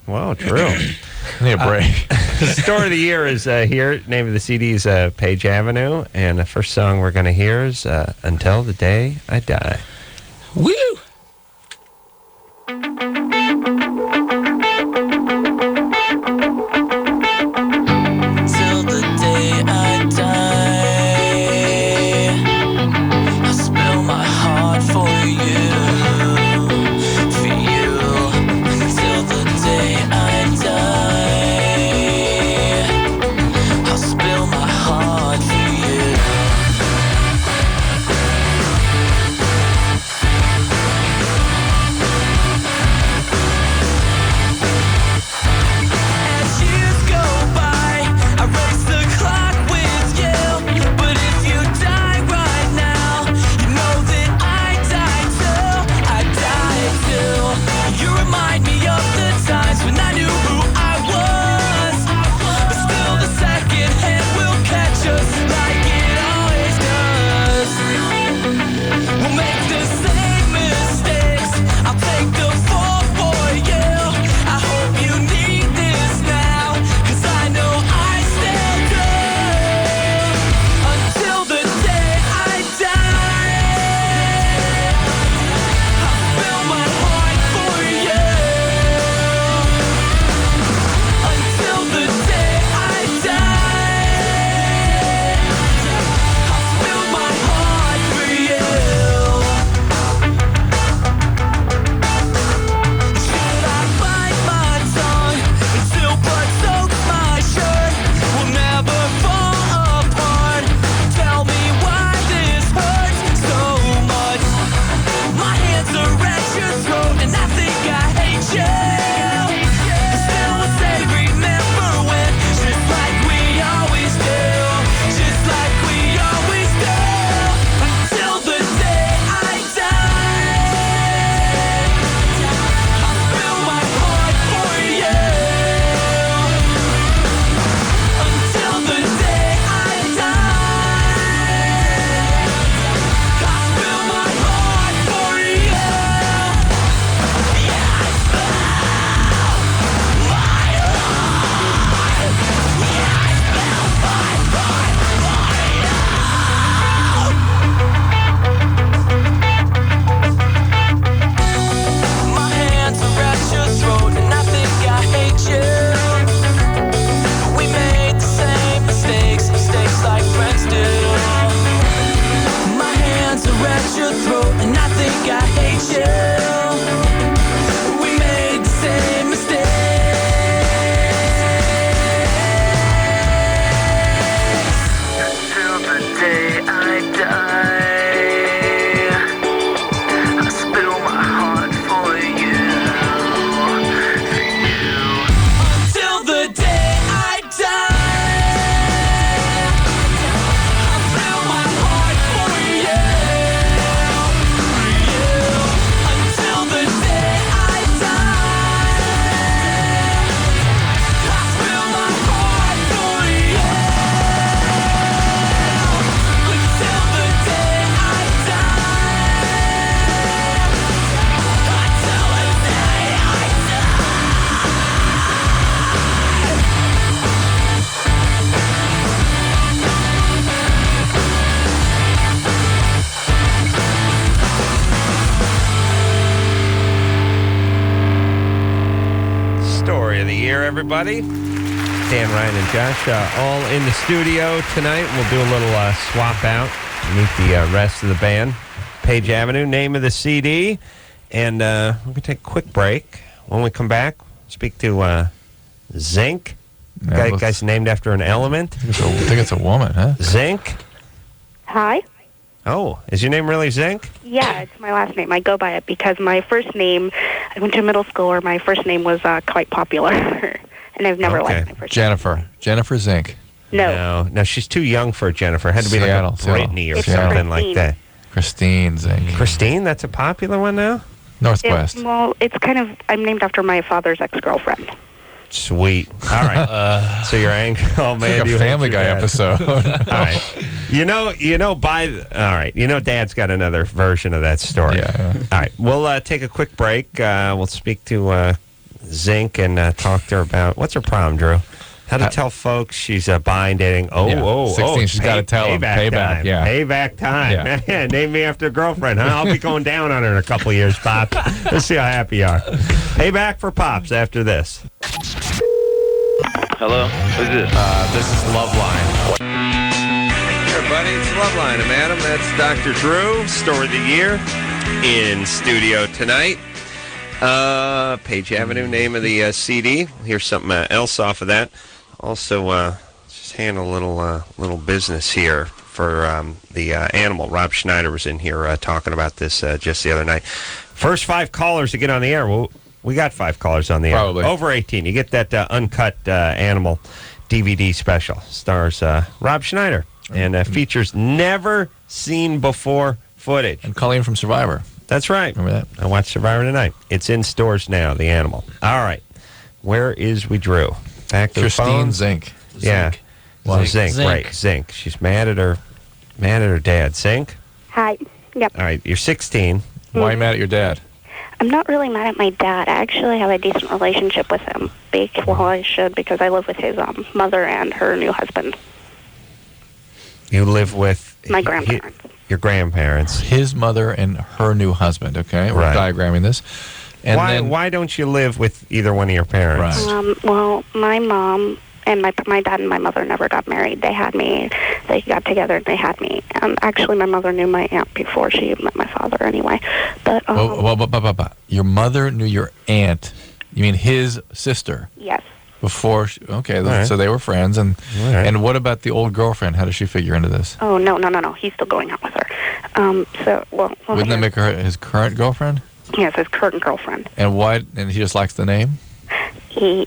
Well, true. I need a break. The story of the year is here. Name of the CD is Page Avenue. And the first song we're going to hear is Until the Day I Die. Woo! Till the day I die, I spill my heart for you, till the day I die, I'll spill my heart for you. everybody. Dan, Ryan, and Josh all in the studio tonight. We'll do a little swap out, meet the rest of the band. Page Avenue, name of the CD. And we're going to take a quick break. When we come back, speak to Zinc. Guy's named after an element. I think it's a woman, huh? Zinc. Hi. Oh, is your name really Zinc? Yeah, it's my last name. I go by it because my first name, I went to middle school where my first name was quite popular. And I've never liked my first name. Jennifer Zink. No, she's too young for Jennifer. It had to be Seattle, like a Brittany or Seattle. something like that. Christine Zink. Christine, that's a popular one now? Northwest. It's kind of, I'm named after my father's ex-girlfriend. Sweet. All right. So you're angry. Oh, man. It's like a Family Guy episode. All right. All right. Dad's got another version of that story. Yeah. All right. We'll take a quick break. We'll speak to Zinc and talk to her about, what's her problem, Drew? How to tell folks she's buying, dating. 16, she's got to tell them. Payback, time. Payback time. Yeah. Name me after a girlfriend, huh? I'll be going down on her in a couple of years, Pop. Let's see how happy you are. Payback for Pops after this. Hello? Who's this? This is LoveLine. Hey, everybody, it's LoveLine. I'm Adam. That's Dr. Drew. Story of the Year in studio tonight. Page Avenue, name of the CD. Here's something else off of that. Also, just handle a little business here for the animal. Rob Schneider was in here talking about this just the other night. First 5 callers to get on the air. Well, we got 5 callers on the air. Probably. Over 18. You get that uncut animal DVD special. Stars Rob Schneider and features never seen before footage. And Colleen from Survivor. That's right. Remember that? I watched Survivor tonight. It's in stores now, the animal. All right. Where is we, Drew? Back to Christine the phone. Zink. Yeah. Well, Zinc. Zink. Right, Zinc. She's mad at her dad. Zinc? Hi. Yep. All right, you're 16. Why are you mad at your dad? I'm not really mad at my dad. I actually have a decent relationship with him. Well, I should, because I live with his mother and her new husband. You live with... My grandparents. Your grandparents. His mother and her new husband, okay? We're Right. diagramming this. And Why don't you live with either one of your parents? Right. Well, my mom and my dad and my mother never got married. They had me. They got together and they had me. And actually, my mother knew my aunt before she met my father anyway. But your mother knew your aunt. You mean his sister? Yes. Before, right. So they were friends. And All right. and what about the old girlfriend? How does she figure into this? Oh, no. He's still going out with her. Wouldn't that make her his current girlfriend? Yes, his current girlfriend. And why? And he just likes the name? No.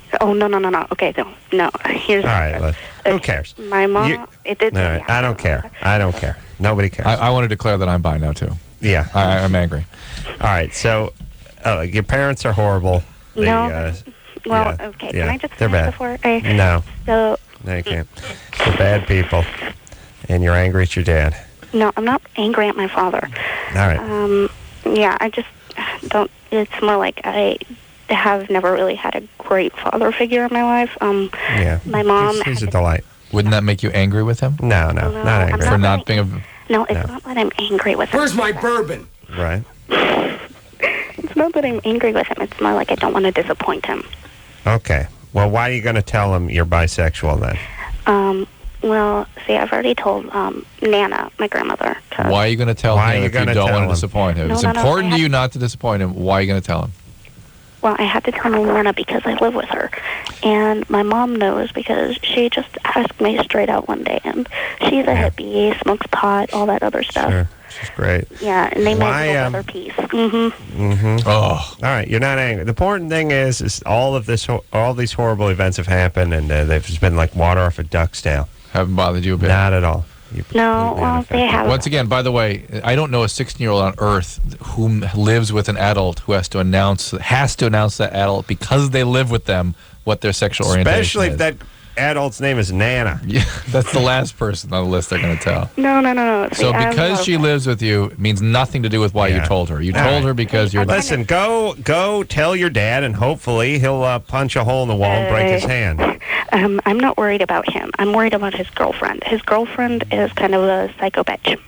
Okay, no. Here's. All right, who cares? My mom. It did. All right, I don't care. Nobody cares. I want to declare that I'm bi now, too. Yeah. I'm angry. All right, so your parents are horrible. No. Well, yeah, okay. yeah, Can I just they're finish bad. before I... No. So... No, you can't. They're bad people. And you're angry at your dad. No, I'm not angry at my father. All right. Yeah, I just don't... It's more like I have never really had a great father figure in my life. Yeah. My mom... He's a delight. Wouldn't that make you angry with him? No, not angry. For not being a... No, it's not that I'm angry with him. Where's my bourbon? Right. It's not that I'm angry with him. It's more like I don't want to disappoint him. Okay. Well, why are you going to tell him you're bisexual then? Well, see, I've already told Nana, my grandmother. Why are you going to tell him if you don't want to disappoint him? No, It's no, important to you not to disappoint him. Why are you going to tell him? Well, I had to tell my Nana because I live with her. And my mom knows because she just asked me straight out one day. And she's a hippie, smokes pot, all that other stuff. Sure. She's great. Yeah, and they made a other piece. Oh. All right, you're not angry. The important thing is all these horrible events have happened, and they've just been like water off a duck's tail. Haven't bothered you a bit? Not at all. No, well, they have. Once again, by the way, I don't know a 16-year-old on Earth who lives with an adult who has to announce that adult because they live with them what their sexual orientation is. Especially if that adult's name is Nana. Yeah, that's the last person on the list they're going to tell. No. See, So because she lives with you, it means nothing to do with why you told her. You told her because you're... Listen, go tell your dad, and hopefully he'll punch a hole in the wall and break his hand. I'm not worried about him. I'm worried about his girlfriend. His girlfriend is kind of a psycho bitch.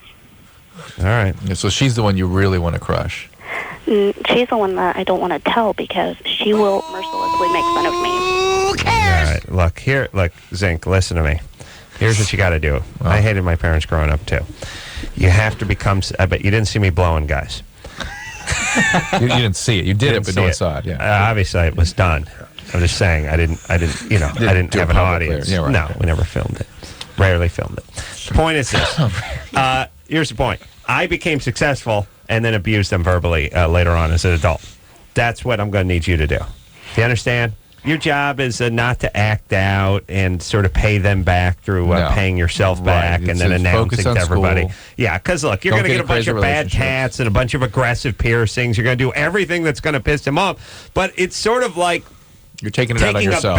All right. Yeah, so she's the one you really want to crush. She's the one that I don't want to tell because she will mercilessly make fun of me. right, look, Zink, listen to me. Here's what you got to do. I hated my parents growing up, too. You have to become, I bet you didn't see me blowing guys. You didn't see it. You did it, but no one saw it. Yeah. Obviously, it was done. I'm just saying, I didn't have an audience. Yeah, right. No, we never filmed it. Rarely filmed it. The point is this. Here's the point. I became successful and then abused them verbally later on as an adult. That's what I'm going to need you to do. Do you understand? Your job is not to act out and sort of pay them back through paying yourself back and then announcing to everybody. School. Yeah, because look, you're going to get a bunch of bad tats and a bunch of aggressive piercings. You're going to do everything that's going to piss them off. But it's sort of like you're taking it out on yourself.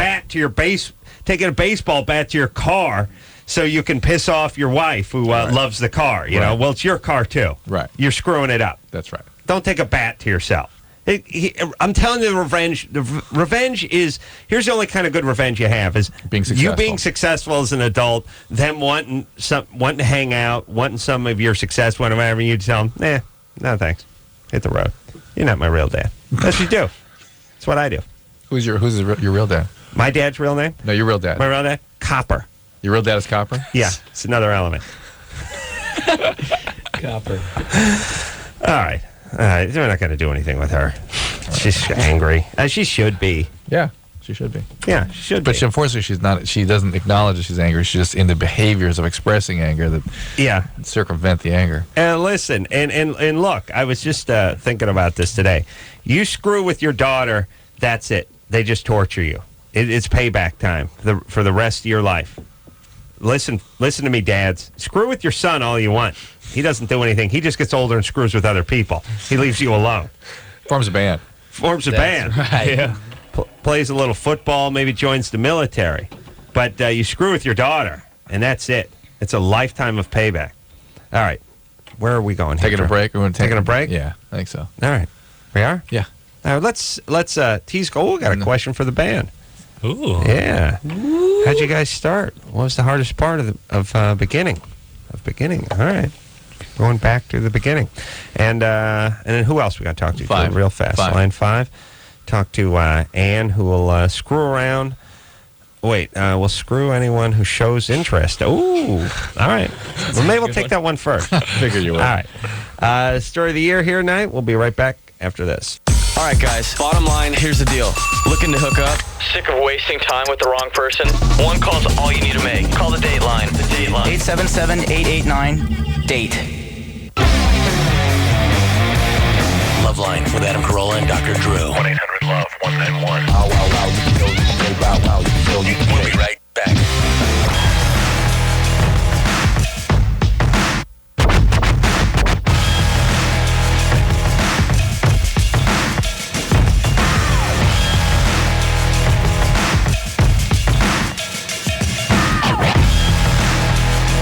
Taking a baseball bat to your car so you can piss off your wife who loves the car. You know, well, it's your car too. Right. You're screwing it up. That's right. Don't take a bat to yourself. I'm telling you, the revenge is, here's the only kind of good revenge you have is being successful. You being successful as an adult, them wanting to hang out, wanting some of your success, whatever, you tell them, no thanks, hit the road. You're not my real dad. That's what you do. That's what I do. Who's your real dad? My dad's real name? No, your real dad. My real dad? Copper. Your real dad is Copper? Yeah, it's another element. Copper. All right. We're not going to do anything with her. She's angry. She should be. Yeah, she should be. Yeah, she should be. But unfortunately, she's not. She doesn't acknowledge that she's angry. She's just in the behaviors of expressing anger that circumvent the anger. And listen, and look, I was just thinking about this today. You screw with your daughter, that's it. They just torture you. It's payback time for the rest of your life. Listen to me, dads. Screw with your son all you want. He doesn't do anything. He just gets older and screws with other people. He leaves you alone. Forms a band. That's band. Right. Yeah. Plays a little football, maybe joins the military. But you screw with your daughter, and that's it. It's a lifetime of payback. All right. Where are we going? Taking a break? Taking a break? Yeah, I think so. All right. We are? Yeah. All right, let's tease go. We got a question for the band. Ooh. Yeah. Ooh. How'd you guys start? What was the hardest part of beginning? All right. Going back to the beginning. And then who else we got to talk to? Five. Real fast. Line 5. Talk to Ann, who will screw around. Wait, we'll screw anyone who shows interest. Ooh. All right. Well, maybe we'll take that one first. Figured you would. All right. Story of the year here tonight. We'll be right back after this. All right, guys. Bottom line, here's the deal. Looking to hook up? Sick of wasting time with the wrong person? One call's all you need to make. Call the Dateline. The Dateline. 877-889-DATE. LoveLine with Adam Carolla and Dr. Drew. 1-800-LOVE-191. Wow, wow, wow, you can go, you can play, wow, wow, you can go, you can play. We'll be right back.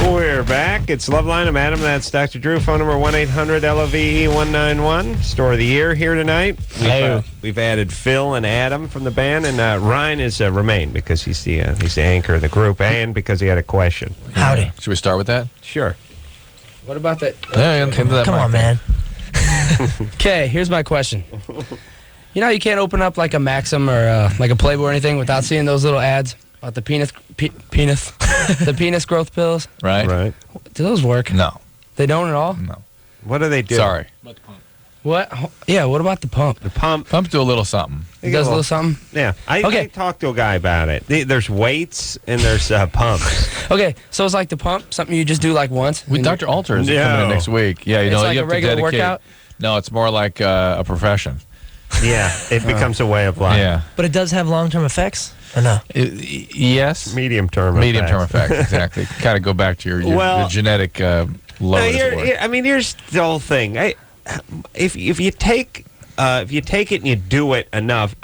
We're back. It's Loveline. I'm Adam. That's Dr. Drew. Phone number 1-800-LOVE-191. Story of the year here tonight. We've added Phil and Adam from the band, and Ryan is remained because he's the anchor of the group, and because he had a question. Howdy. Should we start with that? Sure. What about that? Yeah, Come on, man. Okay, here's my question. You know how you can't open up like a Maxim or like a Playboy or anything without seeing those little ads about the penis, the penis growth pills? Right. Do those work? No. They don't at all? No. What do they do? Sorry. What? Yeah, what about the pump? The pump. Pump do a little something. It does a little something? Yeah. I talked to a guy about it. There's weights and there's pumps. Okay, so it's like the pump, something you just do like once? Dr. Alter is coming in next week. Yeah, it's like you a have regular to dedicate. workout? No, it's more like a profession. Yeah, it becomes a way of life. Yeah. But it does have long-term effects? Or no? Yes. Medium-term effects, exactly. Kind of go back to your genetic load. Here's the whole thing. If you take it and you do it enough,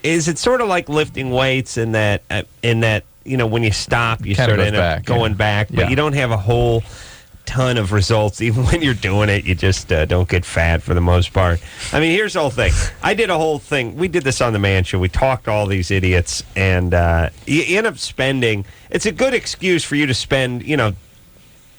is it sort of like lifting weights in that when you stop, you sort of end up going back, but you don't have a whole ton of results. Even when you're doing it, you just don't get fat for the most part. Here's the whole thing. I did a whole thing. We did this on the Man Show. We talked to all these idiots, and you end up spending. It's a good excuse for you to spend,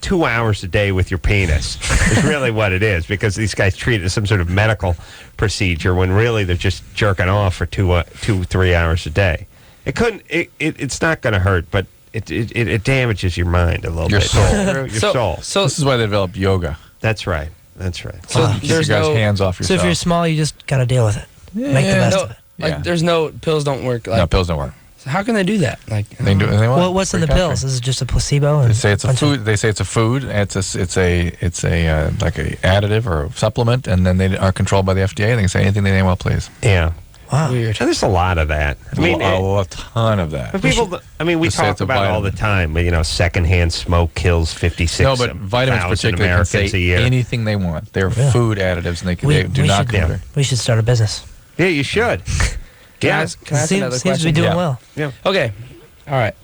2 hours a day with your penis. Is really what it is, because these guys treat it as some sort of medical procedure when really they're just jerking off for 3 hours a day. It couldn't. It's not going to hurt, but it damages your mind a little Your bit. soul. Your soul. So This is why they developed yoga. That's right. That's right. So Keep your guys' hands off So yourself. if you're small, you just got to deal with it. Make the best of it. Like, there's no pills don't work. Like, no, pills don't work. So how can they do that? Like, They do. They want Well, what's in the free pills? country. Is it just a placebo? And They say it's a food. They say it's a food. It's a like a additive or a supplement, and then they are controlled by the FDA. They can say anything they name well, please. Yeah. Wow. Weird. And there's a lot of that. I mean, a ton of that. but people. I mean, we Just say talk it's a about it all the vitamin. time. But secondhand smoke kills 56. No, but vitamins particularly can say Americans a year. anything they want. They're Yeah. food additives, and they do we not should, come. we should start a business. Yeah, you should. Can I ask another Seems to question? be doing Yeah. well. Yeah. Okay. All right.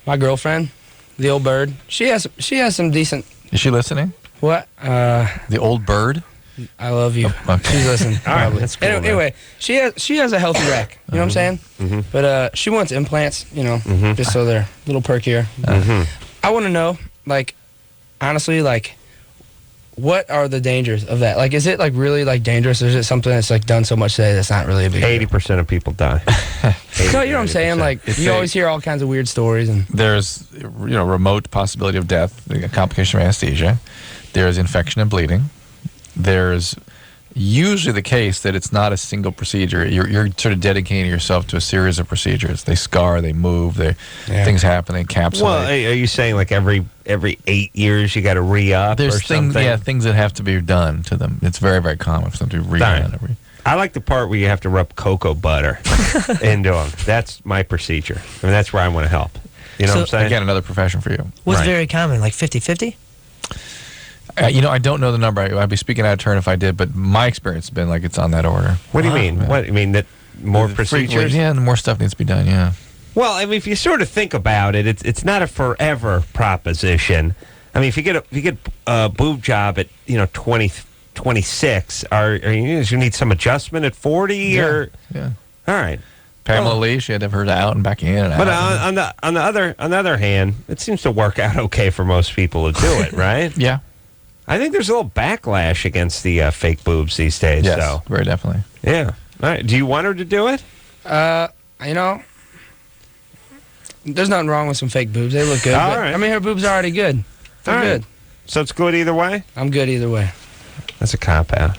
My girlfriend, the old bird, she has some decent. Is she listening? What? The old bird. I love you. Okay. She's listening. All right, probably. that's cool, man. Anyway, she has a healthy rack. You know what I'm saying? Mm-hmm. But she wants implants. Just so they're a little perkier. Mm-hmm. I want to know, like, honestly, like, what are the dangers of that? Like, is it like really like dangerous, or is it something that's like done so much today that's not really a big deal? 80% of people die. No, you know what I'm saying? Like, you always hear all kinds of weird stories, and There's remote possibility of death, a complication of anesthesia. There's infection and bleeding. There's usually the case that it's not a single procedure. You're sort of dedicating yourself to a series of procedures. They scar, they move, things happen, they encapsulate. Well, are you saying like every 8 years you got to re-up There's or things, something? things that have to be done to them. It's very, very common for them to be redone. I like the part where you have to rub cocoa butter into them. That's my procedure. I mean, that's where I want to help. You know what I'm saying? Again, another profession for you. What's very common, like 50-50? I don't know the number. I'd be speaking out of turn if I did, but my experience has been like it's on that order. What do you mean? What you mean that more procedures? Yeah, the more stuff needs to be done. Yeah. Well, I mean, if you sort of think about it, it's not a forever proposition. I mean, if you get a boob job at 26, are you need some adjustment at 40 Yeah. All right. Pamela Lee, she had to have her out and back in and But out. on the other hand, it seems to work out okay for most people to do it, right? Yeah. I think there's a little backlash against the fake boobs these days. Yes, so. very definitely. Yeah. All right. Do you want her to do it? there's nothing wrong with some fake boobs. They look good. All but, right. I mean, her boobs are already good. They're good. So it's good either way? I'm good either way. That's a cop-out.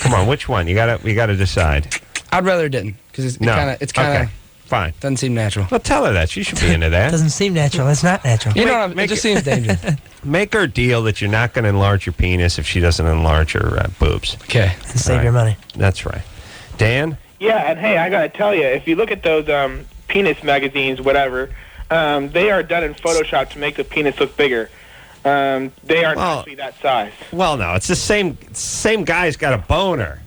Come on, which one? We gotta decide. I'd rather it didn't, because it's kind of Okay. Fine. Doesn't seem natural. Well, tell her that. She should be into that. Doesn't seem natural. It's not natural. You know, it just seems dangerous. Make her deal that you're not going to enlarge your penis if she doesn't enlarge her boobs. Okay. And save your money. That's right. Dan? Yeah, and hey, I got to tell you, if you look at those penis magazines, whatever, they are done in Photoshop to make the penis look bigger. They aren't actually that size. Well, no, it's the same guy's got a boner.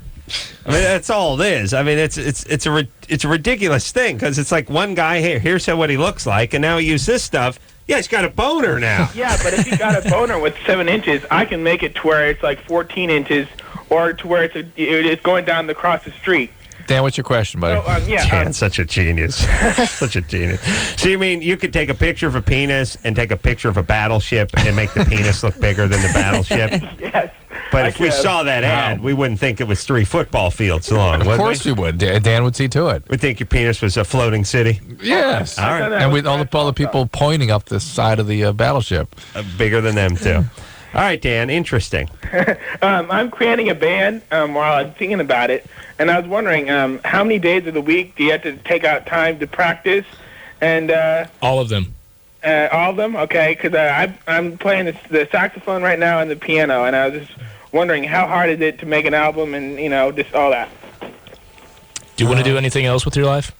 I mean, that's all it is. I mean, it's a ridiculous thing because it's like one guy here's what he looks like, and now he uses this stuff. Yeah, he's got a boner now. Yeah, but if you got a boner with 7 inches, I can make it to where it's like 14 inches, or to where it's going down across the street. Dan, what's your question, buddy? Dan's such a genius. Such a genius. So you mean you could take a picture of a penis and take a picture of a battleship and make the penis look bigger than the battleship? Yes. But if we saw that ad, we wouldn't think it was 3 football fields long. Of course we would. Dan would see to it. We'd think your penis was a floating city? Yes. All right. And with all the people pointing up the side of the battleship. Bigger than them, too. All right, Dan, interesting. I'm creating a band while I'm thinking about it, and I was wondering how many days of the week do you have to take out time to practice? And all of them. All of them? Okay, because I'm playing the saxophone right now and the piano, and I was just wondering how hard is it to make an album and, just all that. Do you want to do anything else with your life?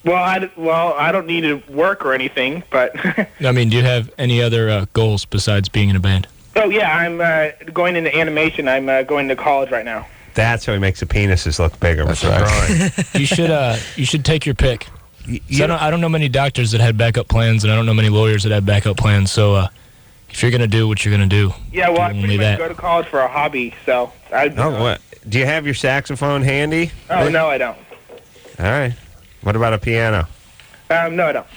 Well, I don't need to work or anything, but... I mean, do you have any other goals besides being in a band? Oh, yeah, I'm going into animation. I'm going to college right now. That's how he makes the penises look bigger. That's right. You should take your pick. So I don't know many doctors that had backup plans, and I don't know many lawyers that had backup plans. So if you're going to do what you're going to do, yeah, well, I only pretty much that. go to college for a hobby, so... What? Do you have your saxophone handy? Oh, no, I don't. All right. What about a piano? No, I don't.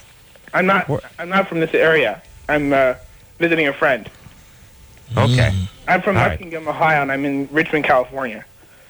I'm not from this area. I'm visiting a friend. Okay. I'm from All right. Muskingum, Ohio, and I'm in Richmond, California.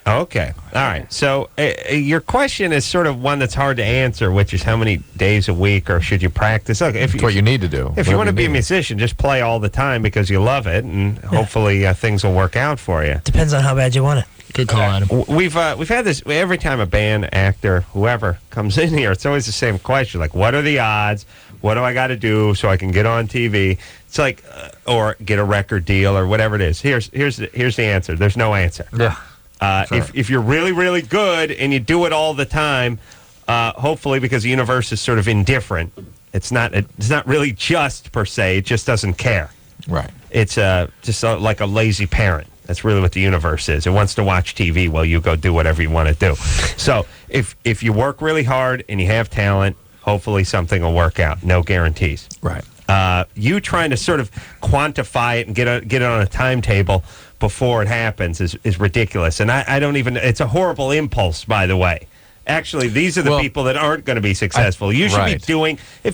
Okay. All right. So your question is sort of one that's hard to answer, which is how many days a week or should you practice? Look, It's what you need to do. If you want to be a musician, just play all the time because you love it, and hopefully things will work out for you. Depends on how bad you want it. Good call, Adam. We've had this every time a band, actor, whoever comes in here. It's always the same question, like, what are the odds? What do I got to do so I can get on TV? It's like, or get a record deal or whatever it is. Here's the answer. There's no answer. Yeah. Sure. If you're really, really good and you do it all the time, hopefully because the universe is sort of indifferent, it's not really just per se. It just doesn't care. Right. It's just like a lazy parent. That's really what the universe is. It wants to watch TV while you go do whatever you want to do. So if you work really hard and you have talent, hopefully something will work out. No guarantees. Right. You trying to sort of quantify it and get it on a timetable before it happens is ridiculous. And I don't even, it's a horrible impulse, by the way. Actually, these are the people that aren't going to be successful. You should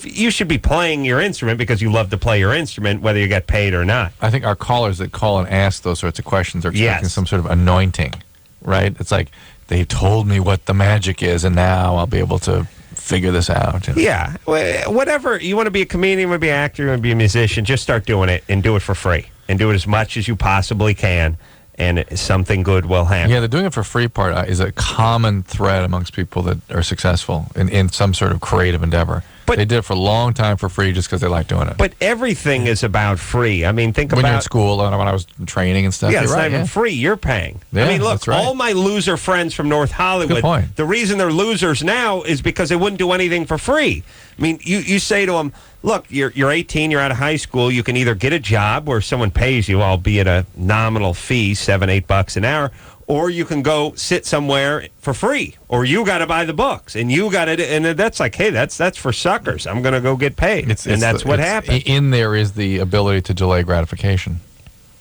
you should be playing your instrument because you love to play your instrument, whether you get paid or not. I think our callers that call and ask those sorts of questions are expecting some sort of anointing, right? It's like, they told me what the magic is, and now I'll be able to figure this out. Yeah. Whatever. You want to be a comedian, you want to be an actor, you want to be a musician, just start doing it and do it for free. And do it as much as you possibly can, and something good will happen. Yeah, the doing it for free part is a common thread amongst people that are successful in some sort of creative endeavor. But they did it for a long time for free just because they like doing it. But everything is about free. I mean, think about... When you're in school, when I was training and stuff. Yeah, it's not even free. You're paying. Yeah, I mean, look, that's right. all my loser friends from North Hollywood, Good point. the reason they're losers now is because they wouldn't do anything for free. I mean, you say to them, look, you're 18, you're out of high school, you can either get a job where someone pays you, albeit a nominal fee, $7-8 an hour, or you can go sit somewhere for free, or you got to buy the books, and you got to, and that's like, hey, that's for suckers. I'm going to go get paid, and that's what happens. In there is the ability to delay gratification.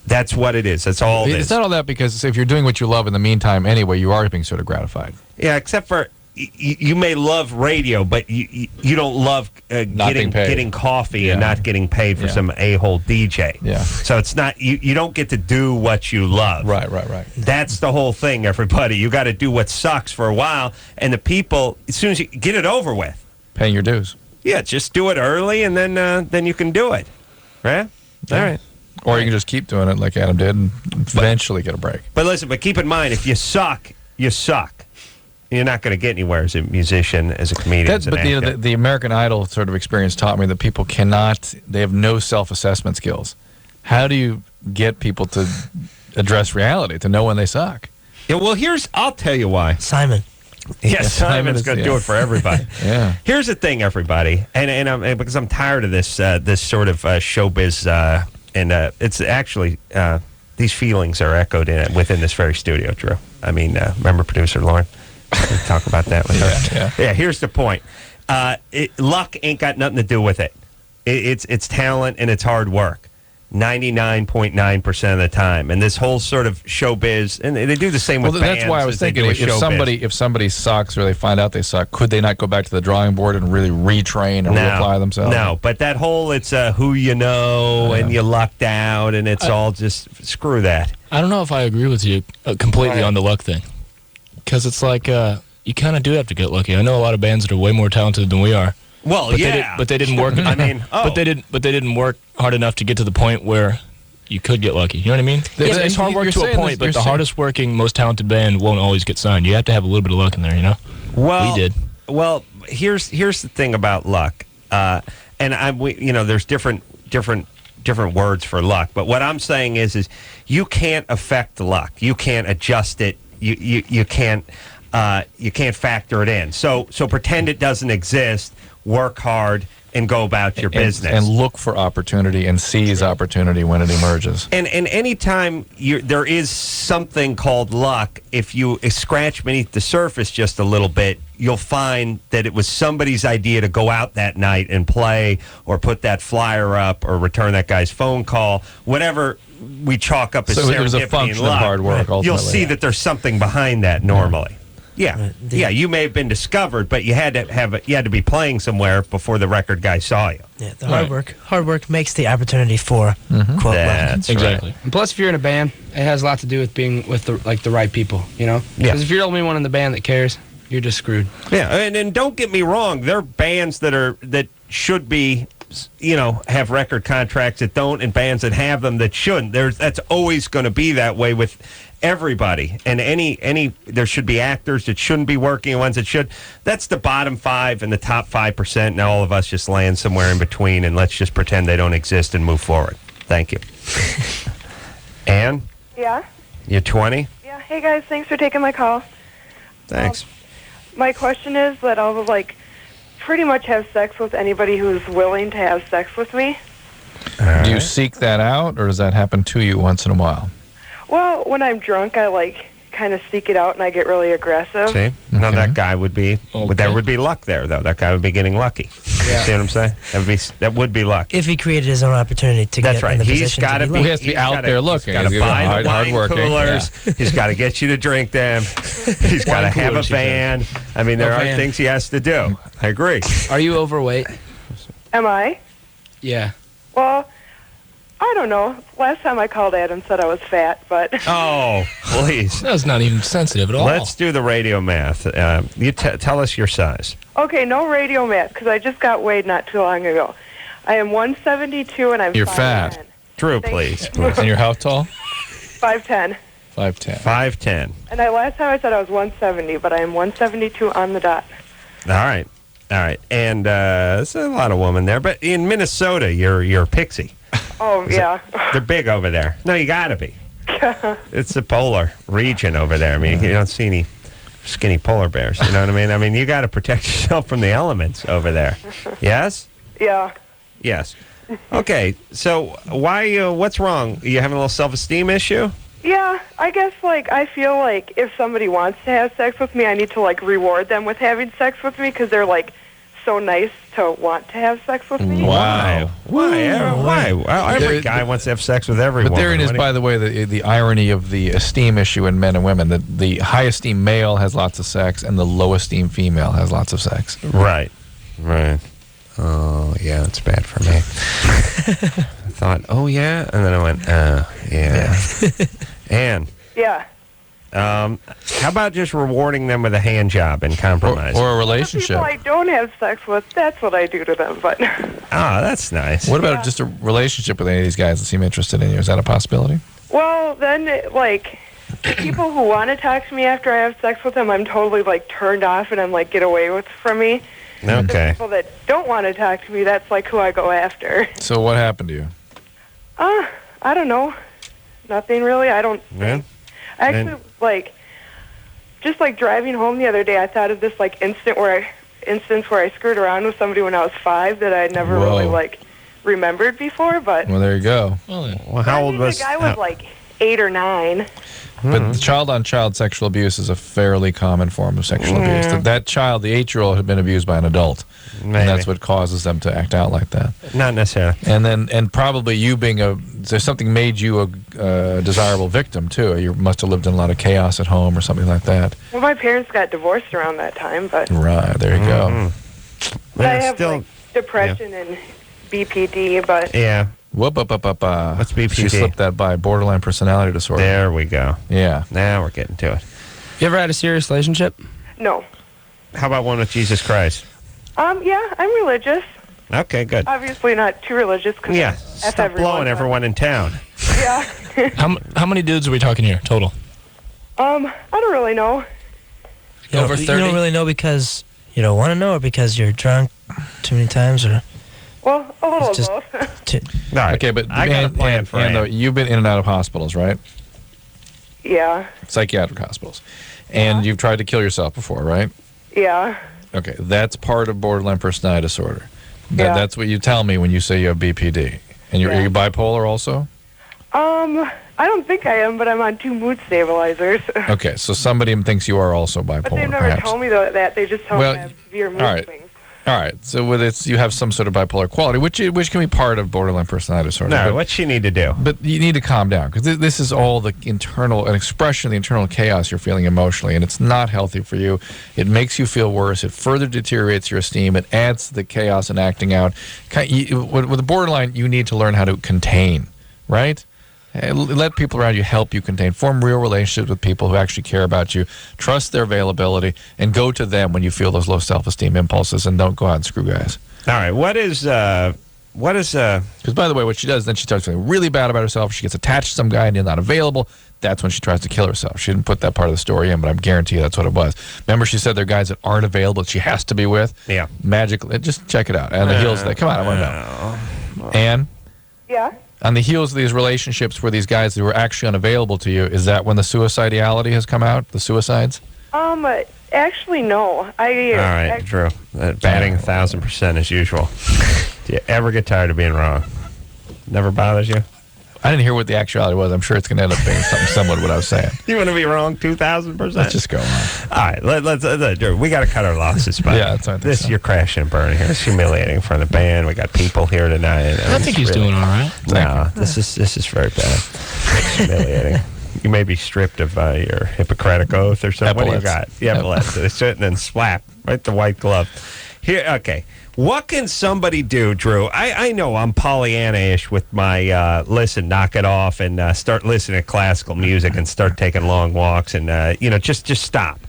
That's what it is. That's all it is. It's not all that, because if you're doing what you love in the meantime anyway, you are being sort of gratified. Yeah, except for you may love radio, but you don't love getting coffee and not getting paid for some a-hole DJ. Yeah. So it's not you don't get to do what you love. Right. That's the whole thing, everybody. You got to do what sucks for a while, and the people, as soon as you get it over with, paying your dues. Yeah, just do it early, and then you can do it. Right? Yeah. All right. Or you can just keep doing it like Adam did and eventually get a break. But listen, keep in mind, if you suck, you suck. You're not going to get anywhere as a musician, as a comedian, as an actor. The American Idol sort of experience taught me that people they have no self-assessment skills. How do you get people to address reality, to know when they suck? Yeah, well, I'll tell you why. Simon. Yes, Simon's going to do it for everybody. Yeah. Here's the thing, everybody, and because I'm tired of this sort of showbiz, and it's actually these feelings are echoed within this very studio, Drew. I mean, remember producer Lauren? We'll talk about that with her. Yeah, here's the point. Luck ain't got nothing to do with it. It's talent and it's hard work. 99.9% of the time. And this whole sort of showbiz, and they do the same with bands. That's why I was thinking, if somebody sucks or they find out they suck, could they not go back to the drawing board and really retrain and reapply themselves? No, but that whole it's who you know and you lucked out and it's all just, screw that. I don't know if I agree with you completely on the luck thing. Because it's like you kind of do have to get lucky. I know a lot of bands that are way more talented than we are. Well, but they didn't work. I mean, but they didn't work hard enough to get to the point where you could get lucky. You know what I mean? It's hard work to a point, but the hardest working, most talented band won't always get signed. You have to have a little bit of luck in there. You know? Well, we did. Well, here's the thing about luck, and there's different words for luck. But what I'm saying is you can't affect the luck. You can't adjust it. You can't factor it in. So pretend it doesn't exist. Work hard and go about your business. And look for opportunity and seize opportunity when it emerges. And anytime there is something called luck, if you scratch beneath the surface just a little bit, you'll find that it was somebody's idea to go out that night and play or put that flyer up or return that guy's phone call, whatever we chalk up as serendipity it was a function and luck. Of hard work, ultimately. You'll see that there's something behind that normally. Yeah, you may have been discovered, but you had to be playing somewhere before the record guy saw you. Yeah, the hard work makes the opportunity for quote That's exactly. Right. And plus, if you're in a band, it has a lot to do with being with the right people, you know? Yeah. Because if you're the only one in the band that cares, you're just screwed. Yeah, and don't get me wrong, there are bands that should be, have record contracts that don't, and bands that have them that shouldn't. That's always going to be that way with everybody. And there should be actors that shouldn't be working and ones that should. That's the bottom 5 and the top 5%. Now all of us just land somewhere in between, and let's just pretend they don't exist and move forward. Thank you. Ann? Yeah? You're 20? Yeah. Hey, guys. Thanks for taking my call. Thanks. My question is that I'll, pretty much have sex with anybody who's willing to have sex with me. Do you seek that out, or does that happen to you once in a while? Well, when I'm drunk, I, kind of seek it out, and I get really aggressive. See? Now that guy would be, there would be luck there, though. That guy would be getting lucky. Yeah. See what I'm saying? That would be luck. If he created his own opportunity to That's get right. in the He's position got to to be be. He has to be out there looking. He's got to He's buy the wine hard-working. coolers. He's got to get you to drink them. He's got to have a van. I mean, there are things he has to do. I agree. Are you overweight? Am I? Yeah. Well, I don't know. Last time I called Adam said I was fat, but... Oh, please. That's not even sensitive at all. Let's do the radio math. You tell us your size. Okay, no radio math, because I just got weighed not too long ago. I am 172, and I'm You're 5'10". fat. Drew, please. And you're how tall? 5'10". 5'10". 5'10". And last time I said I was 170, but I am 172 on the dot. All right. And there's a lot of women there. But in Minnesota, you're a pixie. Oh, yeah. They're big over there. No, you got to be. It's the polar region over there. I mean, you don't see any skinny polar bears. You know what I mean? I mean, you got to protect yourself from the elements over there. Yes? Yeah. Yes. Okay, so what's wrong? You having a little self-esteem issue? Yeah, I guess, I feel like if somebody wants to have sex with me, I need to, reward them with having sex with me because they're, so nice to want to have sex with me. Wow. Why? Every guy wants to have sex with everyone. But therein is, by the way, the irony of the esteem issue in men and women, that the high esteem male has lots of sex and the low esteem female has lots of sex. Right. Oh, yeah, it's bad for me. I thought, oh, yeah, and then I went, yeah. Ann. Yeah. How about just rewarding them with a hand job and compromise? Or a relationship. People I don't have sex with, that's what I do to them, but... Oh, that's nice. What about just a relationship with any of these guys that seem interested in you? Is that a possibility? Well, then, people who want to talk to me after I have sex with them, I'm totally, turned off and I'm get away with from me. Okay. The people that don't want to talk to me, that's, who I go after. So what happened to you? I don't know. Nothing really. I don't... Yeah. Actually, just driving home the other day, I thought of this instance where I screwed around with somebody when I was 5 that I'd never really remembered before. But well, there you go. Well, how old was the guy? Was 8 or 9. But child-on-child sexual abuse is a fairly common form of sexual abuse. That child, the 8-year-old, had been abused by an adult. Maybe. And that's what causes them to act out like that. Not necessarily. And probably you being there's something made you a desirable victim, too. You must have lived in a lot of chaos at home or something like that. Well, my parents got divorced around that time, but... Right, there you go. But I have, depression and BPD, but... Yeah. What's BPD? She slipped that by. Borderline personality disorder. There we go. Yeah. Now we're getting to it. You ever had a serious relationship? No. How about one with Jesus Christ? Yeah, I'm religious. Okay, good. Obviously not too religious. Yeah, stop blowing everyone in town. Yeah. How many dudes are we talking here, total? I don't really know. Over 30? You don't really know because you don't want to know, or because you're drunk too many times, or... Well, a little of both. All right. Okay, but I got a plan for Ann, you've been in and out of hospitals, right? Yeah. Psychiatric hospitals. And you've tried to kill yourself before, right? Yeah. Okay, that's part of borderline personality disorder. Yeah. That's what you tell me when you say you have BPD. And are you bipolar also? I don't think I am, but I'm on 2 mood stabilizers. Okay, so somebody thinks you are also bipolar, But they've never perhaps. told me that. They just tell me I have severe mood swings. All right. So with it, you have some sort of bipolar quality, which can be part of borderline personality disorder. No, what's she need to do? But you need to calm down because this is all the an expression of the internal chaos you're feeling emotionally, and it's not healthy for you. It makes you feel worse. It further deteriorates your esteem. It adds to the chaos and acting out. With the borderline, you need to learn how to contain, right? Let people around you help you contain. Form real relationships with people who actually care about you. Trust their availability, and go to them when you feel those low self-esteem impulses, and don't go out and screw guys. All right. What is because by the way, what she does, then she starts feeling really bad about herself. She gets attached to some guy and is not available. That's when she tries to kill herself. She didn't put that part of the story in, but I guarantee you that's what it was. Remember, she said there are guys that aren't available that she has to be with? Yeah. Magically. Just check it out. And the heels of that. Come on, I want to know. Ann? Yeah? On the heels of these relationships where these guys who were actually unavailable to you, is that when the suicidality has come out, the suicides? Actually, no. All right, Drew. Batting 1,000% as usual. Do you ever get tired of being wrong? Never bothers you? I didn't hear what the actuality was. I'm sure it's going to end up being something similar to what I was saying. You want to be wrong 2,000%? Let's just go on. All right, let's Drew, we got to cut our losses. Yeah, that's right. You're crashing and burning here. It's humiliating in front of the band. We got people here tonight. I think he's doing all right. No, this is very bad. It's humiliating. You may be stripped of your Hippocratic oath or something. What do you got? Yeah, epaulets. They sit and then slap right the white glove. Here, okay. What can somebody do, Drew? I know I'm Pollyanna-ish with my listen, knock it off, and start listening to classical music and start taking long walks and, just stop.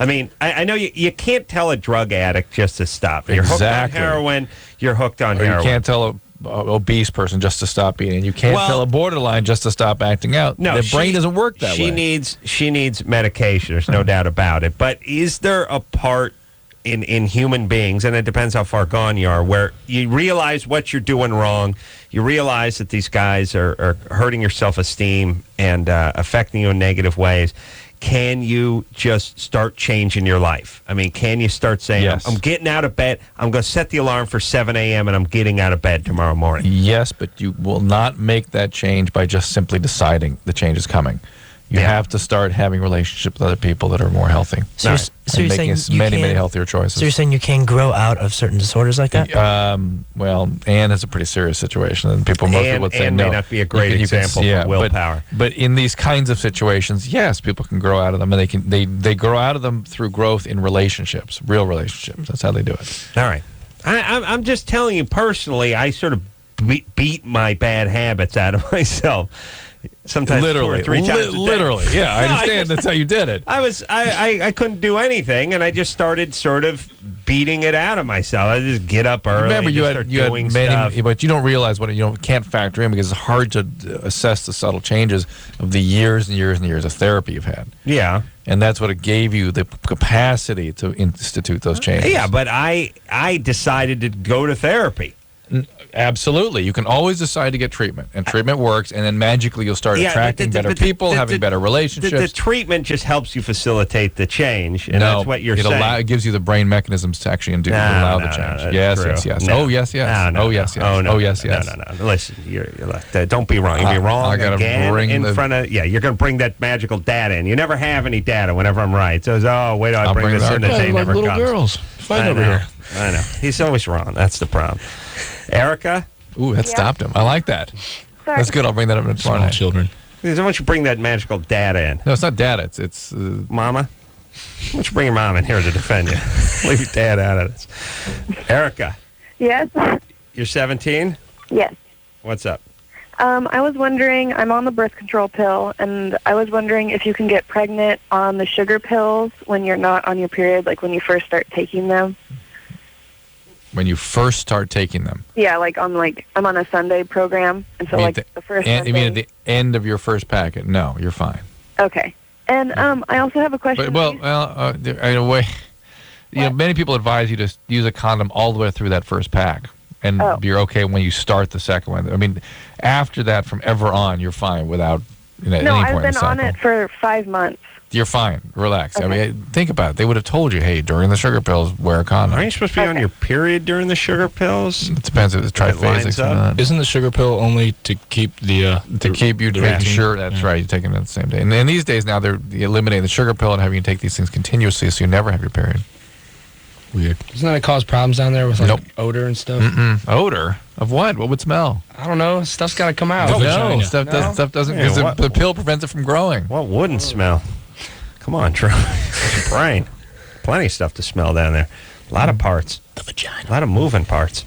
I mean, I know you can't tell a drug addict just to stop. You're hooked on heroin, you're hooked on heroin. You can't tell an obese person just to stop eating. You can't tell a borderline just to stop acting out. No, their brain doesn't work that way. She needs medication. There's no doubt about it. But is there a part in human beings, and it depends how far gone you are, where you realize what you're doing wrong, you realize that these guys are hurting your self-esteem and affecting you in negative ways? Can you just start changing your life? I mean, can you start saying, yes, I'm getting out of bed, I'm going to set the alarm for 7 a.m. and I'm getting out of bed tomorrow morning? Yes, but you will not make that change by just simply deciding the change is coming. You have to start having relationships with other people that are more healthy. So you're making saying many healthier choices. So you're saying you can grow out of certain disorders like that? Well, Ann is a pretty serious situation, and most people would say Ann no. may not be a great example of willpower. But in these kinds of situations, yes, people can grow out of them, and they grow out of them through growth in relationships, real relationships. That's how they do it. All right. I'm just telling you personally, I sort of beat my bad habits out of myself. Sometimes literally, 2 or 3 times literally. Yeah, I understand. That's how you did it. I couldn't do anything, and I just started sort of beating it out of myself. I just get up early. Remember, you had many, stuff. but you don't realize what can't factor in because it's hard to assess the subtle changes of the years and years and years of therapy you've had. Yeah. And that's what it gave you the capacity to institute those changes. Yeah, but I decided to go to therapy. Absolutely. You can always decide to get treatment, and treatment works, and then magically you'll start attracting better people, having better relationships. The treatment just helps you facilitate the change, and that's what you're saying. It gives you the brain mechanisms to actually allow the change. Yes. No. Oh, yes. No. Oh, yes. Oh, yes. No. Listen, you're like, don't be wrong. You'll be wrong again in front of... Yeah, you're going to bring that magical data in. You never have any data whenever I'm right. So, wait till I bring this in, the day never comes. Little girls. Fight over here. I know. He's always wrong. That's the problem. Erica? Ooh, that stopped him. I like that. Sorry. That's good. I'll bring that up in tomorrow night. Children. Why don't you bring that magical data in? No, it's not data. It's Mama? Why don't you bring your mom in here to defend you? Leave your dad out of this. Erica? Yes? You're 17? Yes. What's up? I was wondering, I'm on the birth control pill, and I was wondering if you can get pregnant on the sugar pills when you're not on your period, like when you first start taking them. When you first start taking them? Yeah, I'm on a Sunday program, and so the first Sunday. You mean at the end of your first packet? No, you're fine. Okay. And I also have a question. In a way, many people advise you to use a condom all the way through that first pack, and you're okay when you start the second one. I mean, after that, from ever on, you're fine without any point in the cycle. No, I've been on it for 5 months. You're fine. Relax. Okay. I mean, think about it. They would have told you, hey, during the sugar pills, wear a condom. Aren't you supposed to be on your period during the sugar pills? It depends if it's triphasic. Isn't the sugar pill only to keep the... to keep you making sure that's right. You're taking it the same day. And these days now, they're eliminating the sugar pill and having you take these things continuously so you never have your period. Weird. Doesn't that cause problems down there with like odor and stuff? Odor of what? What would smell? I don't know. Stuff's got to come out. No, stuff doesn't. Because the pill prevents it from growing. What wouldn't smell? Come on, Drew. Brian. Plenty of stuff to smell down there. A lot of parts. The vagina. A lot of moving parts.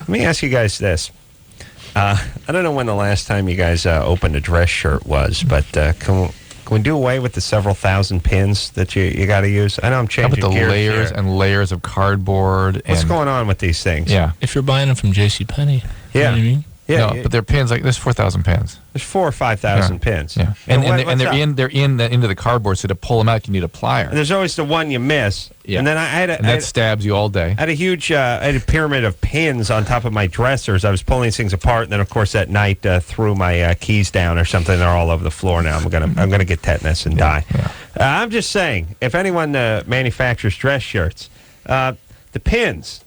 Let me ask you guys this. I don't know when the last time you guys opened a dress shirt was, but can we do away with the several thousand pins that you got to use? I know I'm changing How about the gears layers here. and layers of cardboard? What's going on with these things? Yeah. If you're buying them from JCPenney, you know what I mean? Yeah, no, but they're pins like there's 4,000 pins. There's 4,000 or 5,000 pins. Yeah, and they're into the cardboard. So to pull them out, you need a plier. And there's always the one you miss. Yeah. And then that stabs you all day. I had a huge I had a pyramid of pins on top of my dressers. I was pulling these things apart, and then of course at night threw my keys down or something. They're all over the floor now. I'm gonna get tetanus and die. Yeah. I'm just saying, if anyone manufactures dress shirts, the pins,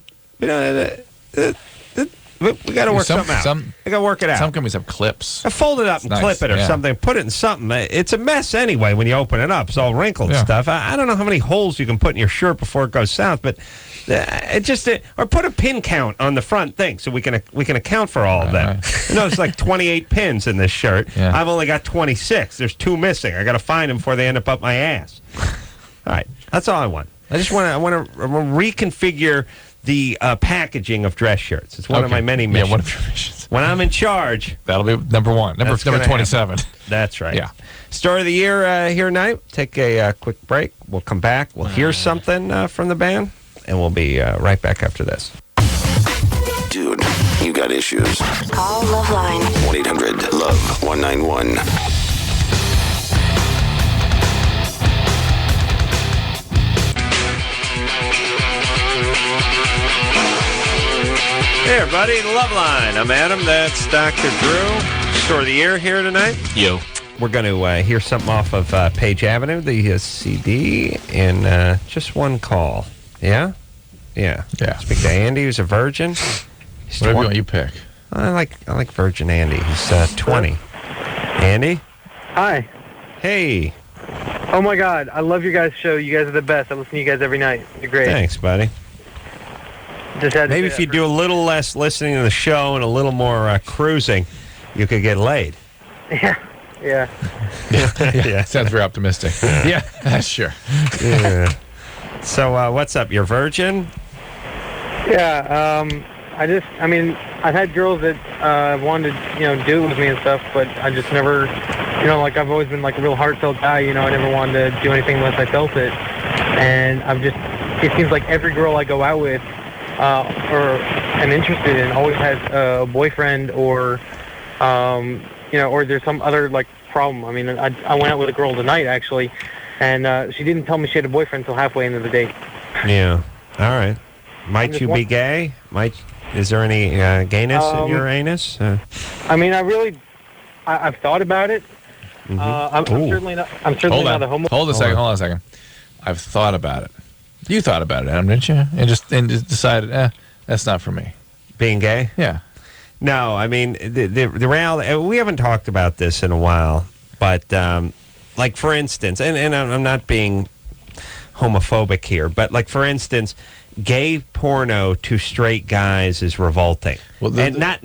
we got to work something out. We got to work it out. Some companies have clips. Fold it up and clip it or something. Put it in something. It's a mess anyway when you open it up. It's all wrinkled and stuff. I don't know how many holes you can put in your shirt before it goes south, but or put a pin count on the front thing so we can account for all of them. Right. There's like 28 pins in this shirt. Yeah. I've only got 26. There's 2 missing. I got to find them before they end up my ass. All right, that's all I want. I want to reconfigure the packaging of dress shirts. It's one of my many missions. Yeah, one of your missions. When I'm in charge, that'll be number one. Number 27. That's right. Yeah. Story of the year here tonight. Take a quick break. We'll come back. We'll hear something from the band, and we'll be right back after this. Dude, you got issues. Call LoveLine. 1-800-LOVE-191. Hey, everybody, LoveLine. I'm Adam. That's Dr. Drew. Story of the year here tonight. Yo. We're going to hear something off of Page Avenue, the CD, in just one call. Yeah? Yeah. Speak to Andy, who's a virgin. He's Whatever you pick. I like Virgin Andy. He's 20. Andy? Hi. Hey. Oh, my God. I love your guys' show. You guys are the best. I listen to you guys every night. You're great. Thanks, buddy. Maybe if you do a little less listening to the show and a little more cruising, you could get laid. Yeah. Yeah. Sounds very optimistic. Yeah, sure. Yeah. So what's up? You're virgin? Yeah. I've had girls that wanted to, do it with me and stuff, but I just never, I've always been like a real heartfelt guy. I never wanted to do anything unless I felt it. And it seems like every girl I go out with or am interested in always has a boyfriend or there's some other problem. I mean, I went out with a girl tonight actually, and she didn't tell me she had a boyfriend until halfway into the date. Yeah. All right. Might you be gay? Is there any gayness in your anus? I've thought about it. Mm-hmm. I'm certainly not a homo. Hold on a second. I've thought about it. You thought about it, Adam, didn't you? And just decided, that's not for me. Being gay? Yeah. No, I mean, the reality, we haven't talked about this in a while, but for instance, and I'm not being homophobic here, but for instance, gay porno to straight guys is revolting. Well, and not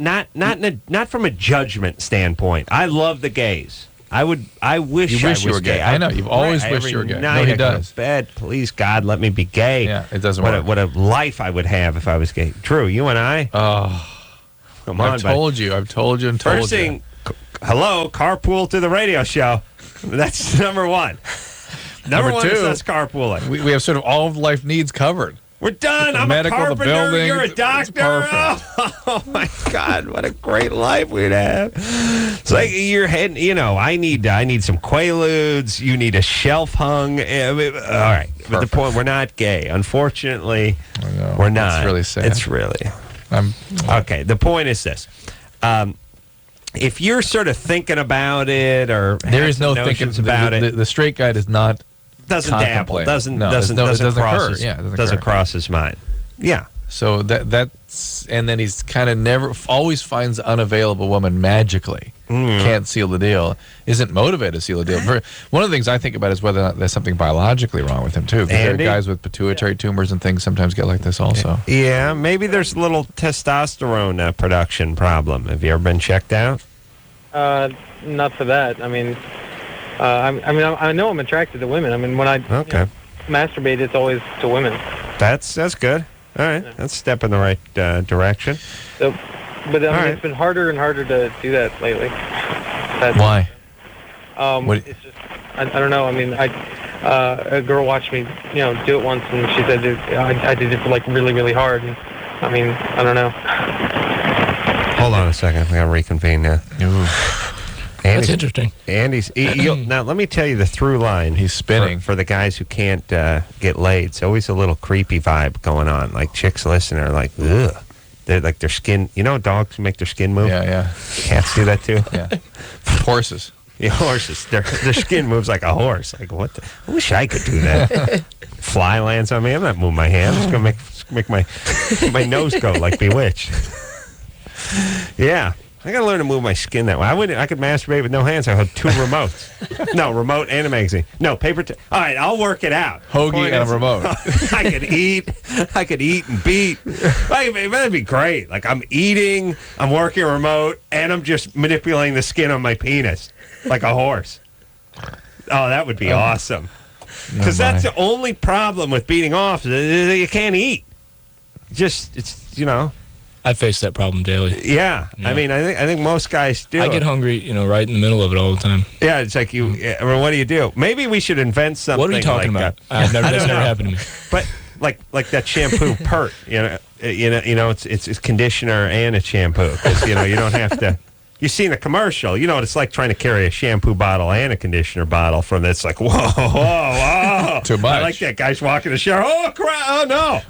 from a judgment standpoint. I love the gays. I wish I was gay. I know you've always wished you were gay. No, he does. Bed, please God, let me be gay. Yeah, it doesn't work. What a life I would have if I was gay. Drew, you and I. Oh, come on! I've told you. First thing, hello, carpool to the radio show. That's number one. Number one is us carpooling. We have sort of all of life needs covered. We're done. I'm medical, a carpenter. the building. You're a doctor. Oh my God, what a great life we'd have. It's like you're heading. I need some Quaaludes. You need a shelf hung. All right, but the point, we're not gay. Unfortunately, we're not. It's really sad. It's really. Okay. The point is this. If you're sort of thinking about it, or there is no thinking about it, the straight guy does not. Doesn't dabble. Doesn't cross occur. his, doesn't cross his mind. Yeah, So that's, and then he's kind of always finds unavailable woman magically. Can't seal the deal. Isn't motivated to seal the deal. One of the things I think about is whether or not there's something biologically wrong with him too. Because there are guys with pituitary tumors and things sometimes get like this also. Yeah, maybe there's a little testosterone production problem. Have you ever been checked out? Not for that. I mean, I know I'm attracted to women. I mean, when I masturbate, it's always to women. That's good. All right, that's a step in the right direction. So, but it's been harder and harder to do that lately. Why? It's just I don't know. I mean, a girl watched me, do it once, and she said I did it for like really, really hard. And, I mean, I don't know. Hold on a second. I gotta reconvene now. That's interesting. Now, let me tell you the through line. He's spinning. For the guys who can't get laid. It's always a little creepy vibe going on. Like, chicks listen are like, ugh. They're like their skin. You know dogs make their skin move? Yeah. Cats do that too? Yeah. Horses. Yeah, horses. Their skin moves like a horse. Like, what the? I wish I could do that. Fly lands on me. I'm not moving my hand. I'm just going to make my nose go like Bewitched. Yeah. I got to learn to move my skin that way. I could masturbate with no hands. I have 2 remotes. No, remote and a magazine. No, paper. All right, I'll work it out. Hoagie and a remote. I could eat and beat. That'd be great. Like, I'm eating, I'm working a remote, and I'm just manipulating the skin on my penis like a horse. Oh, that would be awesome. Because that's the only problem with beating off. You can't eat. I face that problem daily. Yeah. I mean, I think most guys do. I get hungry, right in the middle of it all the time. Yeah, it's like what do you do? Maybe we should invent something. What are you talking about? That's never happened to me. But like that shampoo Pert, it's conditioner and it's shampoo because you don't have to. You've seen a commercial, what it's like trying to carry a shampoo bottle and a conditioner bottle from. It's like whoa, too much. I like that guy's walking the shower. Oh crap! Oh no!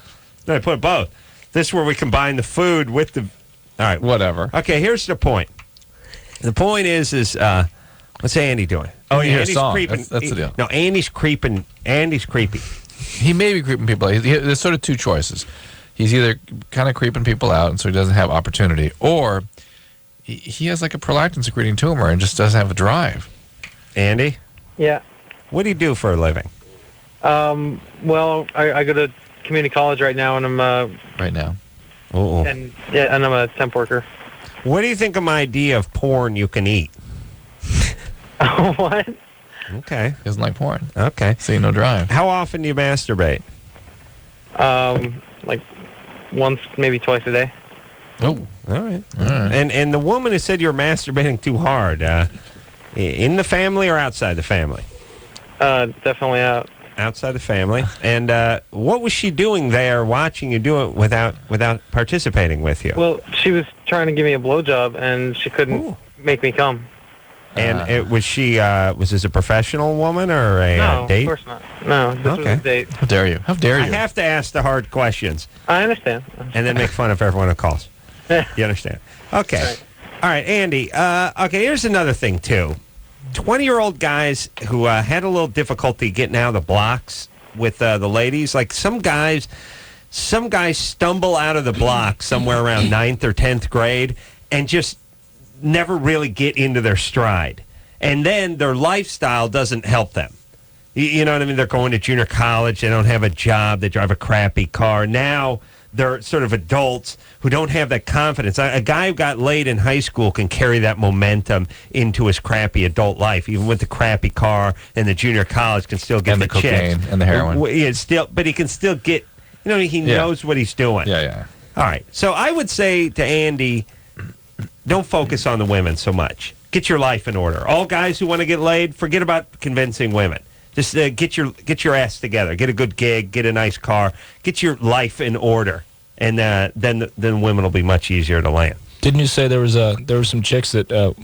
No, I put both. This is where we combine the food with the... All right. Whatever. Okay, here's the point. The point is what's Andy doing? Oh, yeah, Andy's creeping. That's the deal. No, Andy's creeping. Andy's creepy. He may be creeping people out. There's sort of 2 choices. He's either kind of creeping people out, and so he doesn't have opportunity, or he has like a prolactin secreting tumor and just doesn't have a drive. Andy? Yeah. What do you do for a living? Well, I go to community college right now, and I'm right now. And I'm a temp worker. What do you think of my idea of porn you can eat? What? Okay. He doesn't like porn. Okay. See, no drive. How often do you masturbate? Like once, maybe twice a day. Oh, all right. And the woman who said you're masturbating too hard, in the family or outside the family? Definitely out. Outside the family. And what was she doing there watching you do it without participating with you? Well, she was trying to give me a blowjob, and she couldn't make me come. And was this a professional woman or a date? No, of course not. No, this was a date. How dare you? How dare you? I have to ask the hard questions. I understand. And then make fun of everyone who calls. You understand? Okay. Right. All right, Andy. Okay, here's another thing, too. 20-year-old guys who had a little difficulty getting out of the blocks with the ladies. Like some guys stumble out of the block somewhere around 9th or 10th grade and just never really get into their stride. And then their lifestyle doesn't help them. You know what I mean? They're going to junior college. They don't have a job. They drive a crappy car. Now they're sort of adults who don't have that confidence. A guy who got laid in high school can carry that momentum into his crappy adult life, even with the crappy car, and the junior college can still get and the cocaine chicks. And the heroin. But he can still get, he knows what he's doing. Yeah. All right. So I would say to Andy, don't focus on the women so much. Get your life in order. All guys who want to get laid, forget about convincing women. Just get your ass together. Get a good gig. Get a nice car. Get your life in order, and then women will be much easier to land. Didn't you say there were some chicks that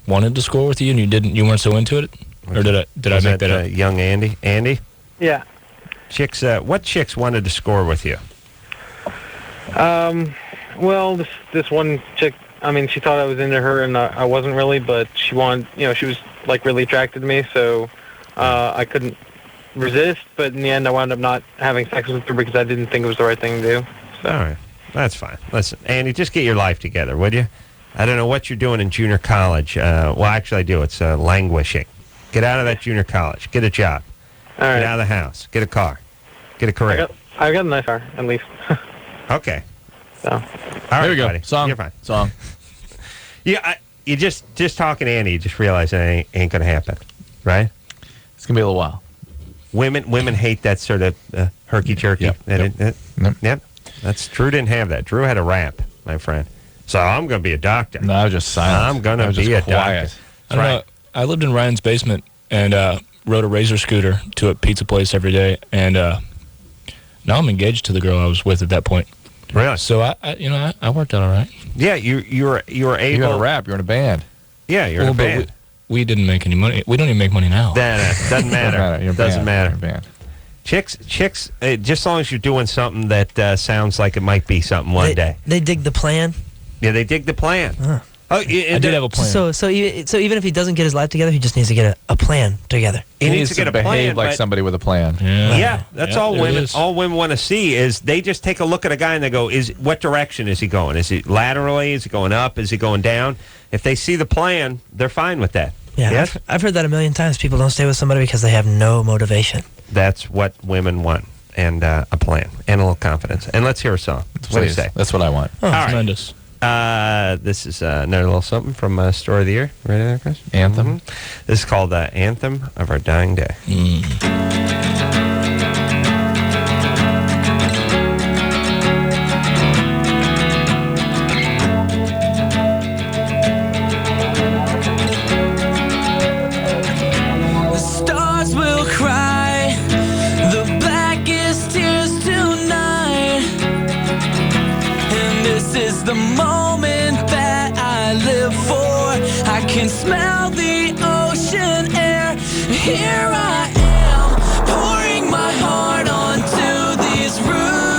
wanted to score with you, and you weren't so into it, or did I make that up? Young Andy? Andy? Yeah. Chicks. What chicks wanted to score with you? Well, this one chick. I mean, she thought I was into her, and I wasn't really. But she wanted. She was like really attracted to me, so. I couldn't resist, but in the end, I wound up not having sex with her because I didn't think it was the right thing to do. All right. That's fine. Listen, Andy, just get your life together, would you? I don't know what you're doing in junior college. Well, actually, I do. It's languishing. Get out of that junior college. Get a job. All right. Get out of the house. Get a car. Get a career. I got a nice car, at least. Okay. So. All right, there we go. buddy. Song. You're fine. Song. Yeah, you just talking to Andy, you just realize that ain't going to happen, right? It's going to be a little while. Women hate that sort of herky-jerky. Yep. That's Drew didn't have that. Drew had a rap, my friend. So I'm going to be a doctor. No, I was just silent. I'm going to be a doctor. I don't know. I lived in Ryan's basement and rode a Razor scooter to a pizza place every day, and now I'm engaged to the girl I was with at that point. Really? So I worked out all right. Yeah, you were able. You had a rap. You're in a band. Yeah, you're in a band. But we didn't make any money. We don't even make money now. Doesn't matter. Doesn't matter. You're a band. Chicks, just as long as you're doing something that sounds like it might be something one day. They dig the plan. Yeah, they dig the plan. Oh, I did have a plan. So even if he doesn't get his life together, he just needs to get a plan together. He needs to get a plan, behave like somebody with a plan. Yeah, that's all women. All women want to see is they just take a look at a guy and they go, what direction is he going? Is he laterally? Is he going up? Is he going down? If they see the plan, they're fine with that. Yeah, yes? I've heard that a million times. People don't stay with somebody because they have no motivation. That's what women want, and a plan, and a little confidence. And let's hear a song. What do you say? That's what I want. All right. Tremendous. This is another little something from Story of the Year. Ready there, Chris? Anthem. Mm-hmm. This is called Anthem of Our Dying Day. The stars will cry the blackest tears tonight, and this is the moment that I live for. I can smell the ocean air. Here I am, pouring my heart onto these rooftops.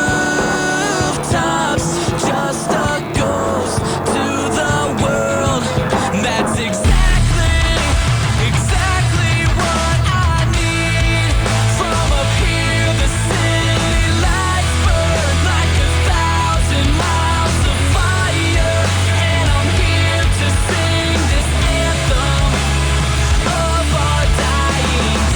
Just a ghost to the world. That's exactly what I need. From up here, the city lights burn like 1,000 miles of fire, and I'm here to sing this anthem of our dying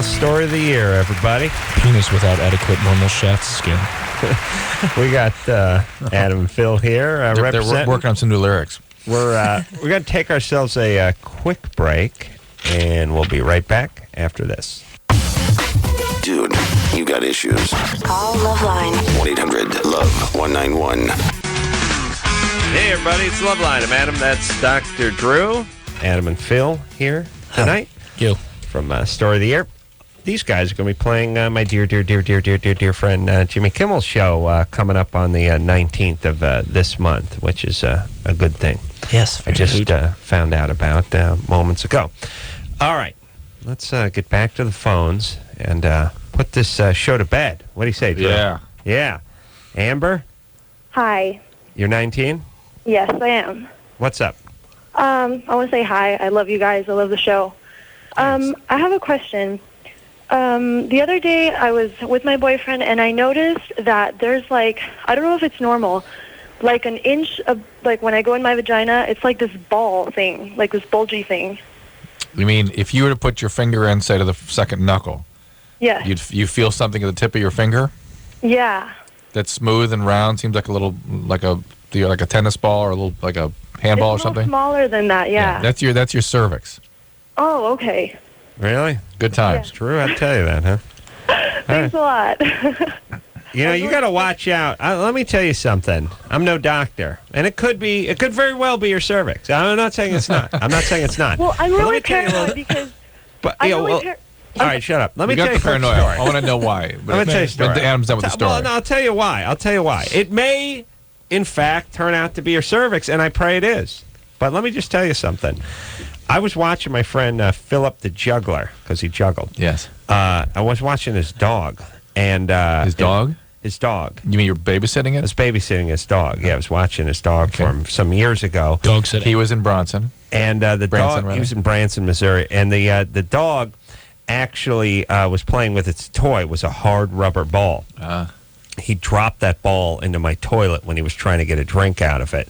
story of the year, everybody. Penis without adequate normal shaft skin. We got Adam and Phil here. They're working on some new lyrics. We're going to take ourselves a quick break, and we'll be right back after this. Dude, you got issues. Call LoveLine. 1-800-LOVE-191. Hey, everybody, it's LoveLine. I'm Adam. That's Dr. Drew. Adam and Phil here tonight. You. From Story of the Year. These guys are going to be playing my dear friend Jimmy Kimmel's show coming up on the 19th of this month, which is a good thing. Yes. I just found out about moments ago. All right. Let's get back to the phones and put this show to bed. What do you say, Drew? Yeah. Amber? Hi. You're 19? Yes, I am. What's up? I want to say hi. I love you guys. I love the show. I have a question. The other day I was with my boyfriend and I noticed that there's I don't know if it's normal, like an inch of, when I go in my vagina, it's like this ball thing, like this bulgy thing. You mean if you were to put your finger in, say, to the second knuckle? Yeah. You feel something at the tip of your finger? Yeah. That's smooth and round, seems like a little, like a tennis ball or a little, like a handball or something? Smaller than that, yeah. That's your cervix. Oh, okay. Really? Good times. Yeah. Drew, I'd tell you that, huh? Thanks a lot. You got to watch out. Let me tell you something. I'm no doctor, and it could very well be your cervix. I'm not saying it's not. Well, I'm really paranoid because. But all right, shut up. Let me tell you a story. I want to know why. Let me tell you a story. Adam's done with the story. Well, no, I'll tell you why. It may, in fact, turn out to be your cervix, and I pray it is. But let me just tell you something. I was watching my friend Phillips the Juggler, because he juggled. Yes. I was watching his dog. And his dog? His dog. You mean you're babysitting it? I was babysitting his dog. Yeah, I was watching his dog for him some years ago. Dog sitting. He was in Bronson. And the dog, he was in Branson, Missouri. And the dog actually was playing with its toy. It was a hard rubber ball. He dropped that ball into my toilet when he was trying to get a drink out of it.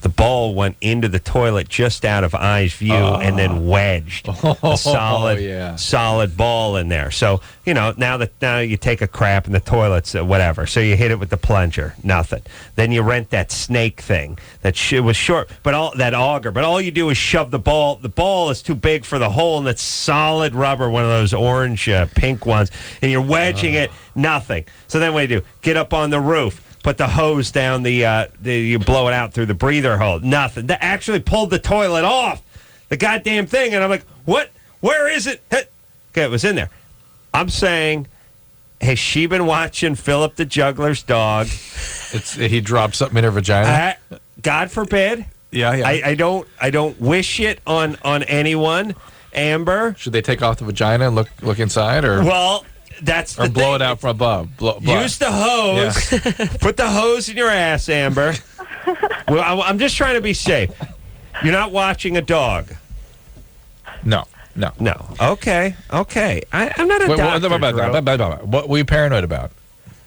The ball went into the toilet just out of eye's view and then wedged a solid ball in there. So, now you take a crap in the toilets, whatever. So you hit it with the plunger, nothing. Then you rent that snake thing that was short, that auger. But all you do is shove the ball. The ball is too big for the hole, and it's solid rubber, one of those orange, pink ones. And you're wedging it, nothing. So then what do you do? Get up on the roof. Put the hose down you blow it out through the breather hole. Nothing. That actually pulled the toilet off the goddamn thing. And I'm like, what? Where is it? Okay, it was in there. I'm saying, has she been watching Philip the Juggler's dog? He dropped something in her vagina? God forbid. Yeah. I don't wish it on anyone. Amber. Should they take off the vagina and look inside? Or? Well... That's the blow it out from above. Use the hose. Yeah. Put the hose in your ass, Amber. Well, I'm just trying to be safe. You're not watching a dog. No. Okay. I'm not a doctor. What were you paranoid about?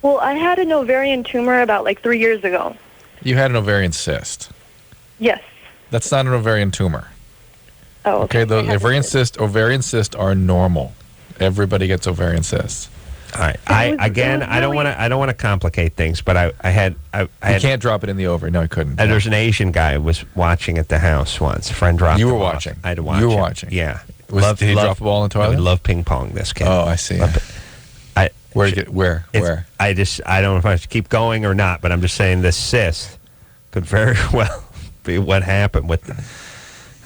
Well, I had an ovarian tumor about 3 years ago. You had an ovarian cyst. Yes. That's not an ovarian tumor. Oh, okay. The ovarian cysts are normal. Everybody gets ovarian cysts. All right. I don't want to complicate things, but I you can't drop it in the ovary. No, I couldn't. And there's an Asian guy who was watching at the house once. A friend dropped. You were watching. I had to watch. You were watching. Yeah. Did he drop a ball in the toilet? I love ping pong. This kid. Oh, I see. Where? I don't know if I should keep going or not, but I'm just saying this cyst could very well be what happened with.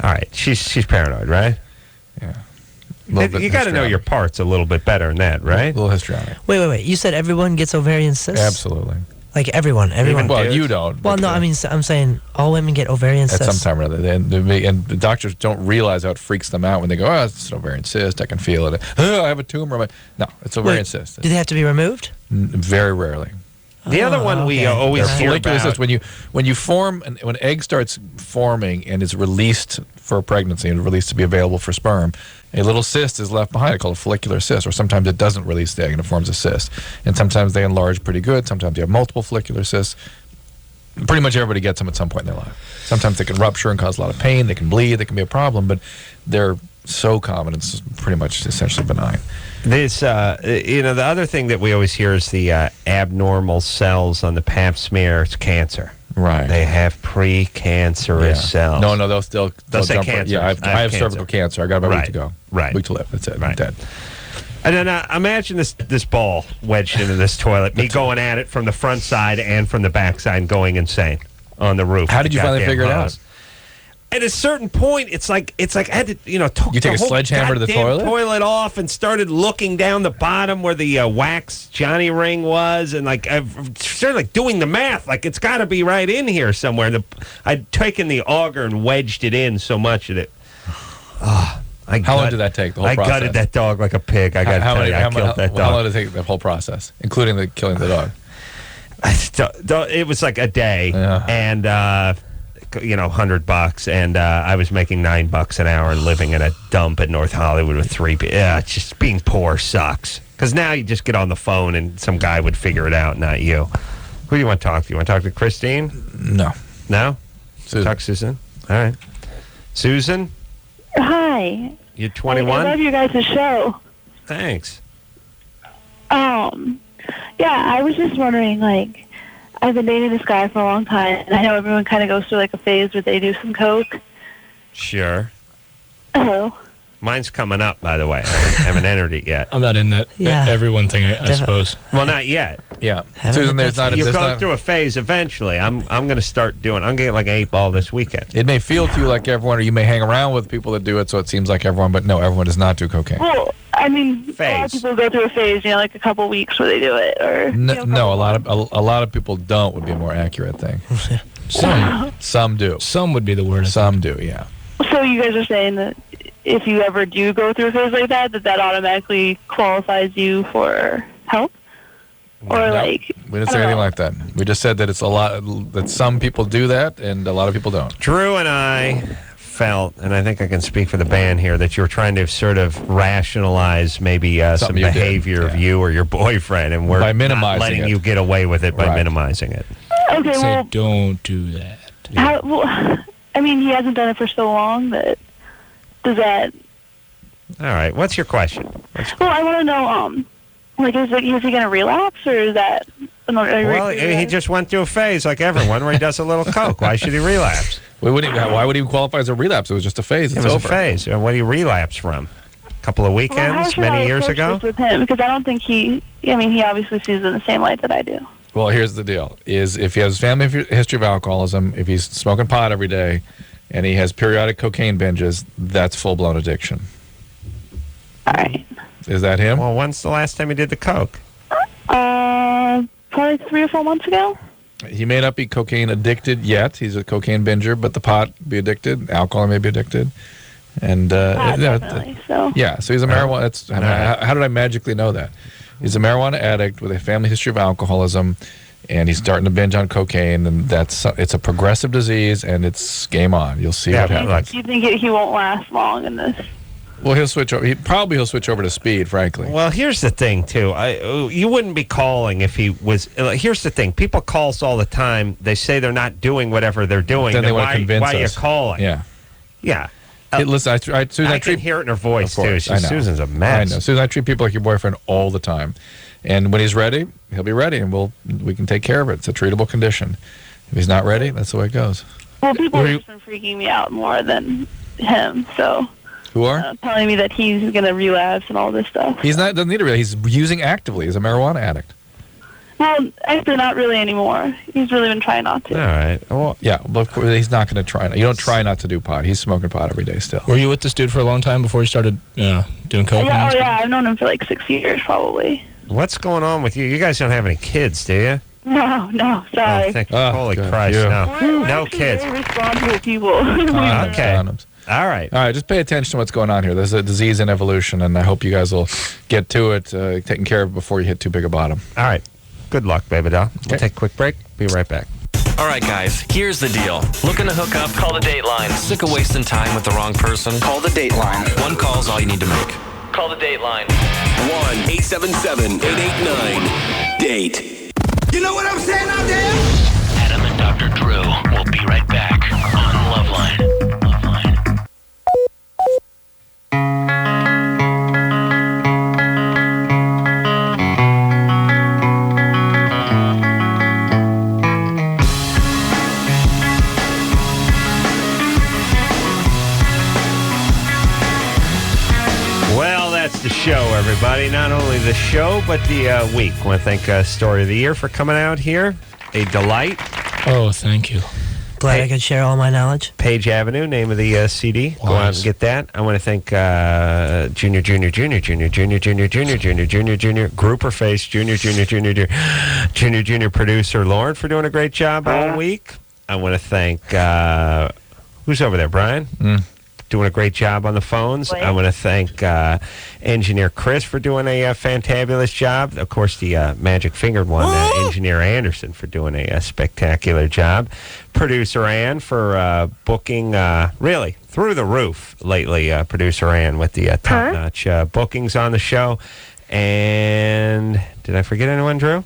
All right. She's paranoid, right? Yeah. You got to know your parts a little bit better than that, right? A little histrionic. Wait. You said everyone gets ovarian cysts? Absolutely. Like everyone. Well, you don't. Well, no, I'm saying all women get ovarian cysts. At some time or other. And the doctors don't realize how it freaks them out when they go, it's an ovarian cyst, I can feel it. I have a tumor. No, it's ovarian cyst. Do they have to be removed? Very rarely. The other one we always hear about. When egg starts forming and is released for pregnancy and released to be available for sperm, a little cyst is left behind called a follicular cyst, or sometimes it doesn't release the egg and it forms a cyst. And sometimes they enlarge pretty good. Sometimes you have multiple follicular cysts. Pretty much everybody gets them at some point in their life. Sometimes they can rupture and cause a lot of pain. They can bleed. They can be a problem, but they're so common. It's pretty much essentially benign. This, the other thing that we always hear is the abnormal cells on the pap smear. It's cancer. Right. They have precancerous cells. No, they'll say jump cancer. Yeah, I have cervical cancer. I got about a week to go. Right. Week to live. That's it. I'm dead. And then imagine this ball wedged into this toilet. Me going at it from the front side and from the back side and going insane on the roof. How did you finally figure it out? At a certain point, it's like I had to, took you take the a whole sledgehammer to the toilet off and started looking down the bottom where the wax Johnny ring was, and I started doing the math. It's got to be right in here somewhere. I'd taken the auger and wedged it in so much that it. How long did that take? The whole process. I gutted that dog like a pig. I got to tell you, I killed that dog. How long did it take the whole process, including killing the dog? It was like a day, and $100, and I was making $9 an hour and living in a dump at North Hollywood with 3 people. Yeah, just being poor sucks. Because now you just get on the phone and some guy would figure it out, not you. Who do you want to talk to? You want to talk to Christine? No. No? Susan. Talk to Susan. All right. Susan? Hi. You're 21? I love you guys' show. Thanks. Yeah, I was just wondering, I've been dating this guy for a long time, and I know everyone kind of goes through a phase where they do some coke. Sure. Oh. Mine's coming up, by the way. I haven't entered it yet. I'm not in that everyone thing, I suppose. Well, not yet. Yeah. Susan, you go through a phase eventually. I'm going to start doing. I'm going to get an 8-ball this weekend. It may feel to you like everyone, or you may hang around with people that do it, so it seems like everyone. But no, everyone does not do cocaine. Well, I mean, a lot of people go through a phase, a couple weeks where they do it, or no, a lot of people don't would be a more accurate thing. Some do. Some would be the word. Some do, yeah. So you guys are saying that if you ever do go through a phase like that, that automatically qualifies you for help? Or we didn't say anything like that. We just said that it's that some people do that and a lot of people don't. Drew and I felt, and I think I can speak for the band here, that you were trying to sort of rationalize maybe some behavior of you or your boyfriend, and we're by minimizing not letting it. you get away with it by minimizing it. Okay, well, don't do that. He hasn't done it for so long that does that. All right, what's your question? Well, I want to know, is he going to relapse, or is that? Well, he just went through a phase like everyone where he does a little coke. Why should he relapse? Why would he qualify as a relapse? It was just a phase. It was a phase. What do you relapse from? A couple of weekends, many years ago? With him, because I don't think he obviously sees it in the same light that I do. Well, here's the deal: is if he has family history of alcoholism, if he's smoking pot every day, and he has periodic cocaine binges, that's full-blown addiction. All right. Is that him? Well, when's the last time he did the coke? Probably 3 or 4 months ago. He may not be cocaine addicted yet. He's a cocaine binger, but the pot be addicted. Alcohol may be addicted. And definitely. So he's a marijuana. How did I magically know that? He's a marijuana addict with a family history of alcoholism, and he's starting to binge on cocaine, and it's a progressive disease, and it's game on. You'll see what happens. Do you think he won't last long in this? Well, he'll switch over. He'll switch over to speed, frankly. Well, here's the thing, too. You wouldn't be calling if he was. Here's the thing. People call us all the time. They say they're not doing whatever they're doing. Then they want to convince us. Why are you calling? Yeah. Hey, listen, Susan, I can hear it in her voice, too. Susan's a mess. I know. Susan, I treat people like your boyfriend all the time. And when he's ready, he'll be ready, and we can take care of it. It's a treatable condition. If he's not ready, that's the way it goes. Well, people have just been freaking me out more than him, so... Who are? Telling me that he's going to relapse and all this stuff. Doesn't need to relapse. He's using actively. He's a marijuana addict. Well, actually, not really anymore. He's really been trying not to. All right. Well, yeah, but of course, he's not going to try. You don't try not to do pot. He's smoking pot every day still. Were you with this dude for a long time before you started doing coke? Yeah, I've known him for 6 years, probably. What's going on with you? You guys don't have any kids, do you? No, sorry. Holy Christ, no. No kids. Very responsible people. Okay. All right, just pay attention to what's going on here. There's a disease in evolution, and I hope you guys will get to it, taken care of before you hit too big a bottom. All right. Good luck, baby doll. We'll take a quick break. Be right back. All right, guys, here's the deal. Looking to hook up? Call the Dateline. Sick of wasting time with the wrong person? Call the Dateline. One call's all you need to make. Call the Dateline. 1-877-889-DATE. You know what I'm saying out there? Adam and Dr. We'll be right back on LoveLine. The show, everybody. Not only the show, but the week. I want to thank Story of the Year for coming out here. A delight. Oh, thank you. Glad I could share all my knowledge. Page Avenue, name of the CD. Go out and get that. I want to thank Junior, Grouper Face, Junior Producer Lauren for doing a great job all week. I want to thank, who's over there, Brian? Doing a great job on the phones. I want to thank Engineer Chris for doing a fantabulous job. Of course, the magic fingered one, Engineer Anderson, for doing a spectacular job. Producer Ann for booking really through the roof lately. Producer Ann with the top-notch bookings on the show. And did I forget anyone, Drew?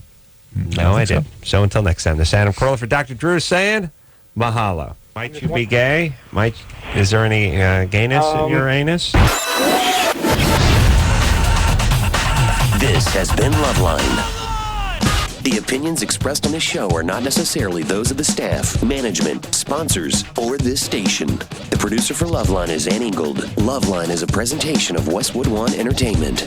No, I didn't. So until next time, this is Adam Carolla for Dr. Drew saying mahalo. Might you be gay? Is there any gayness in your anus? This has been LoveLine. The opinions expressed on this show are not necessarily those of the staff, management, sponsors, or this station. The producer for LoveLine is Ann Ingold. LoveLine is a presentation of Westwood One Entertainment.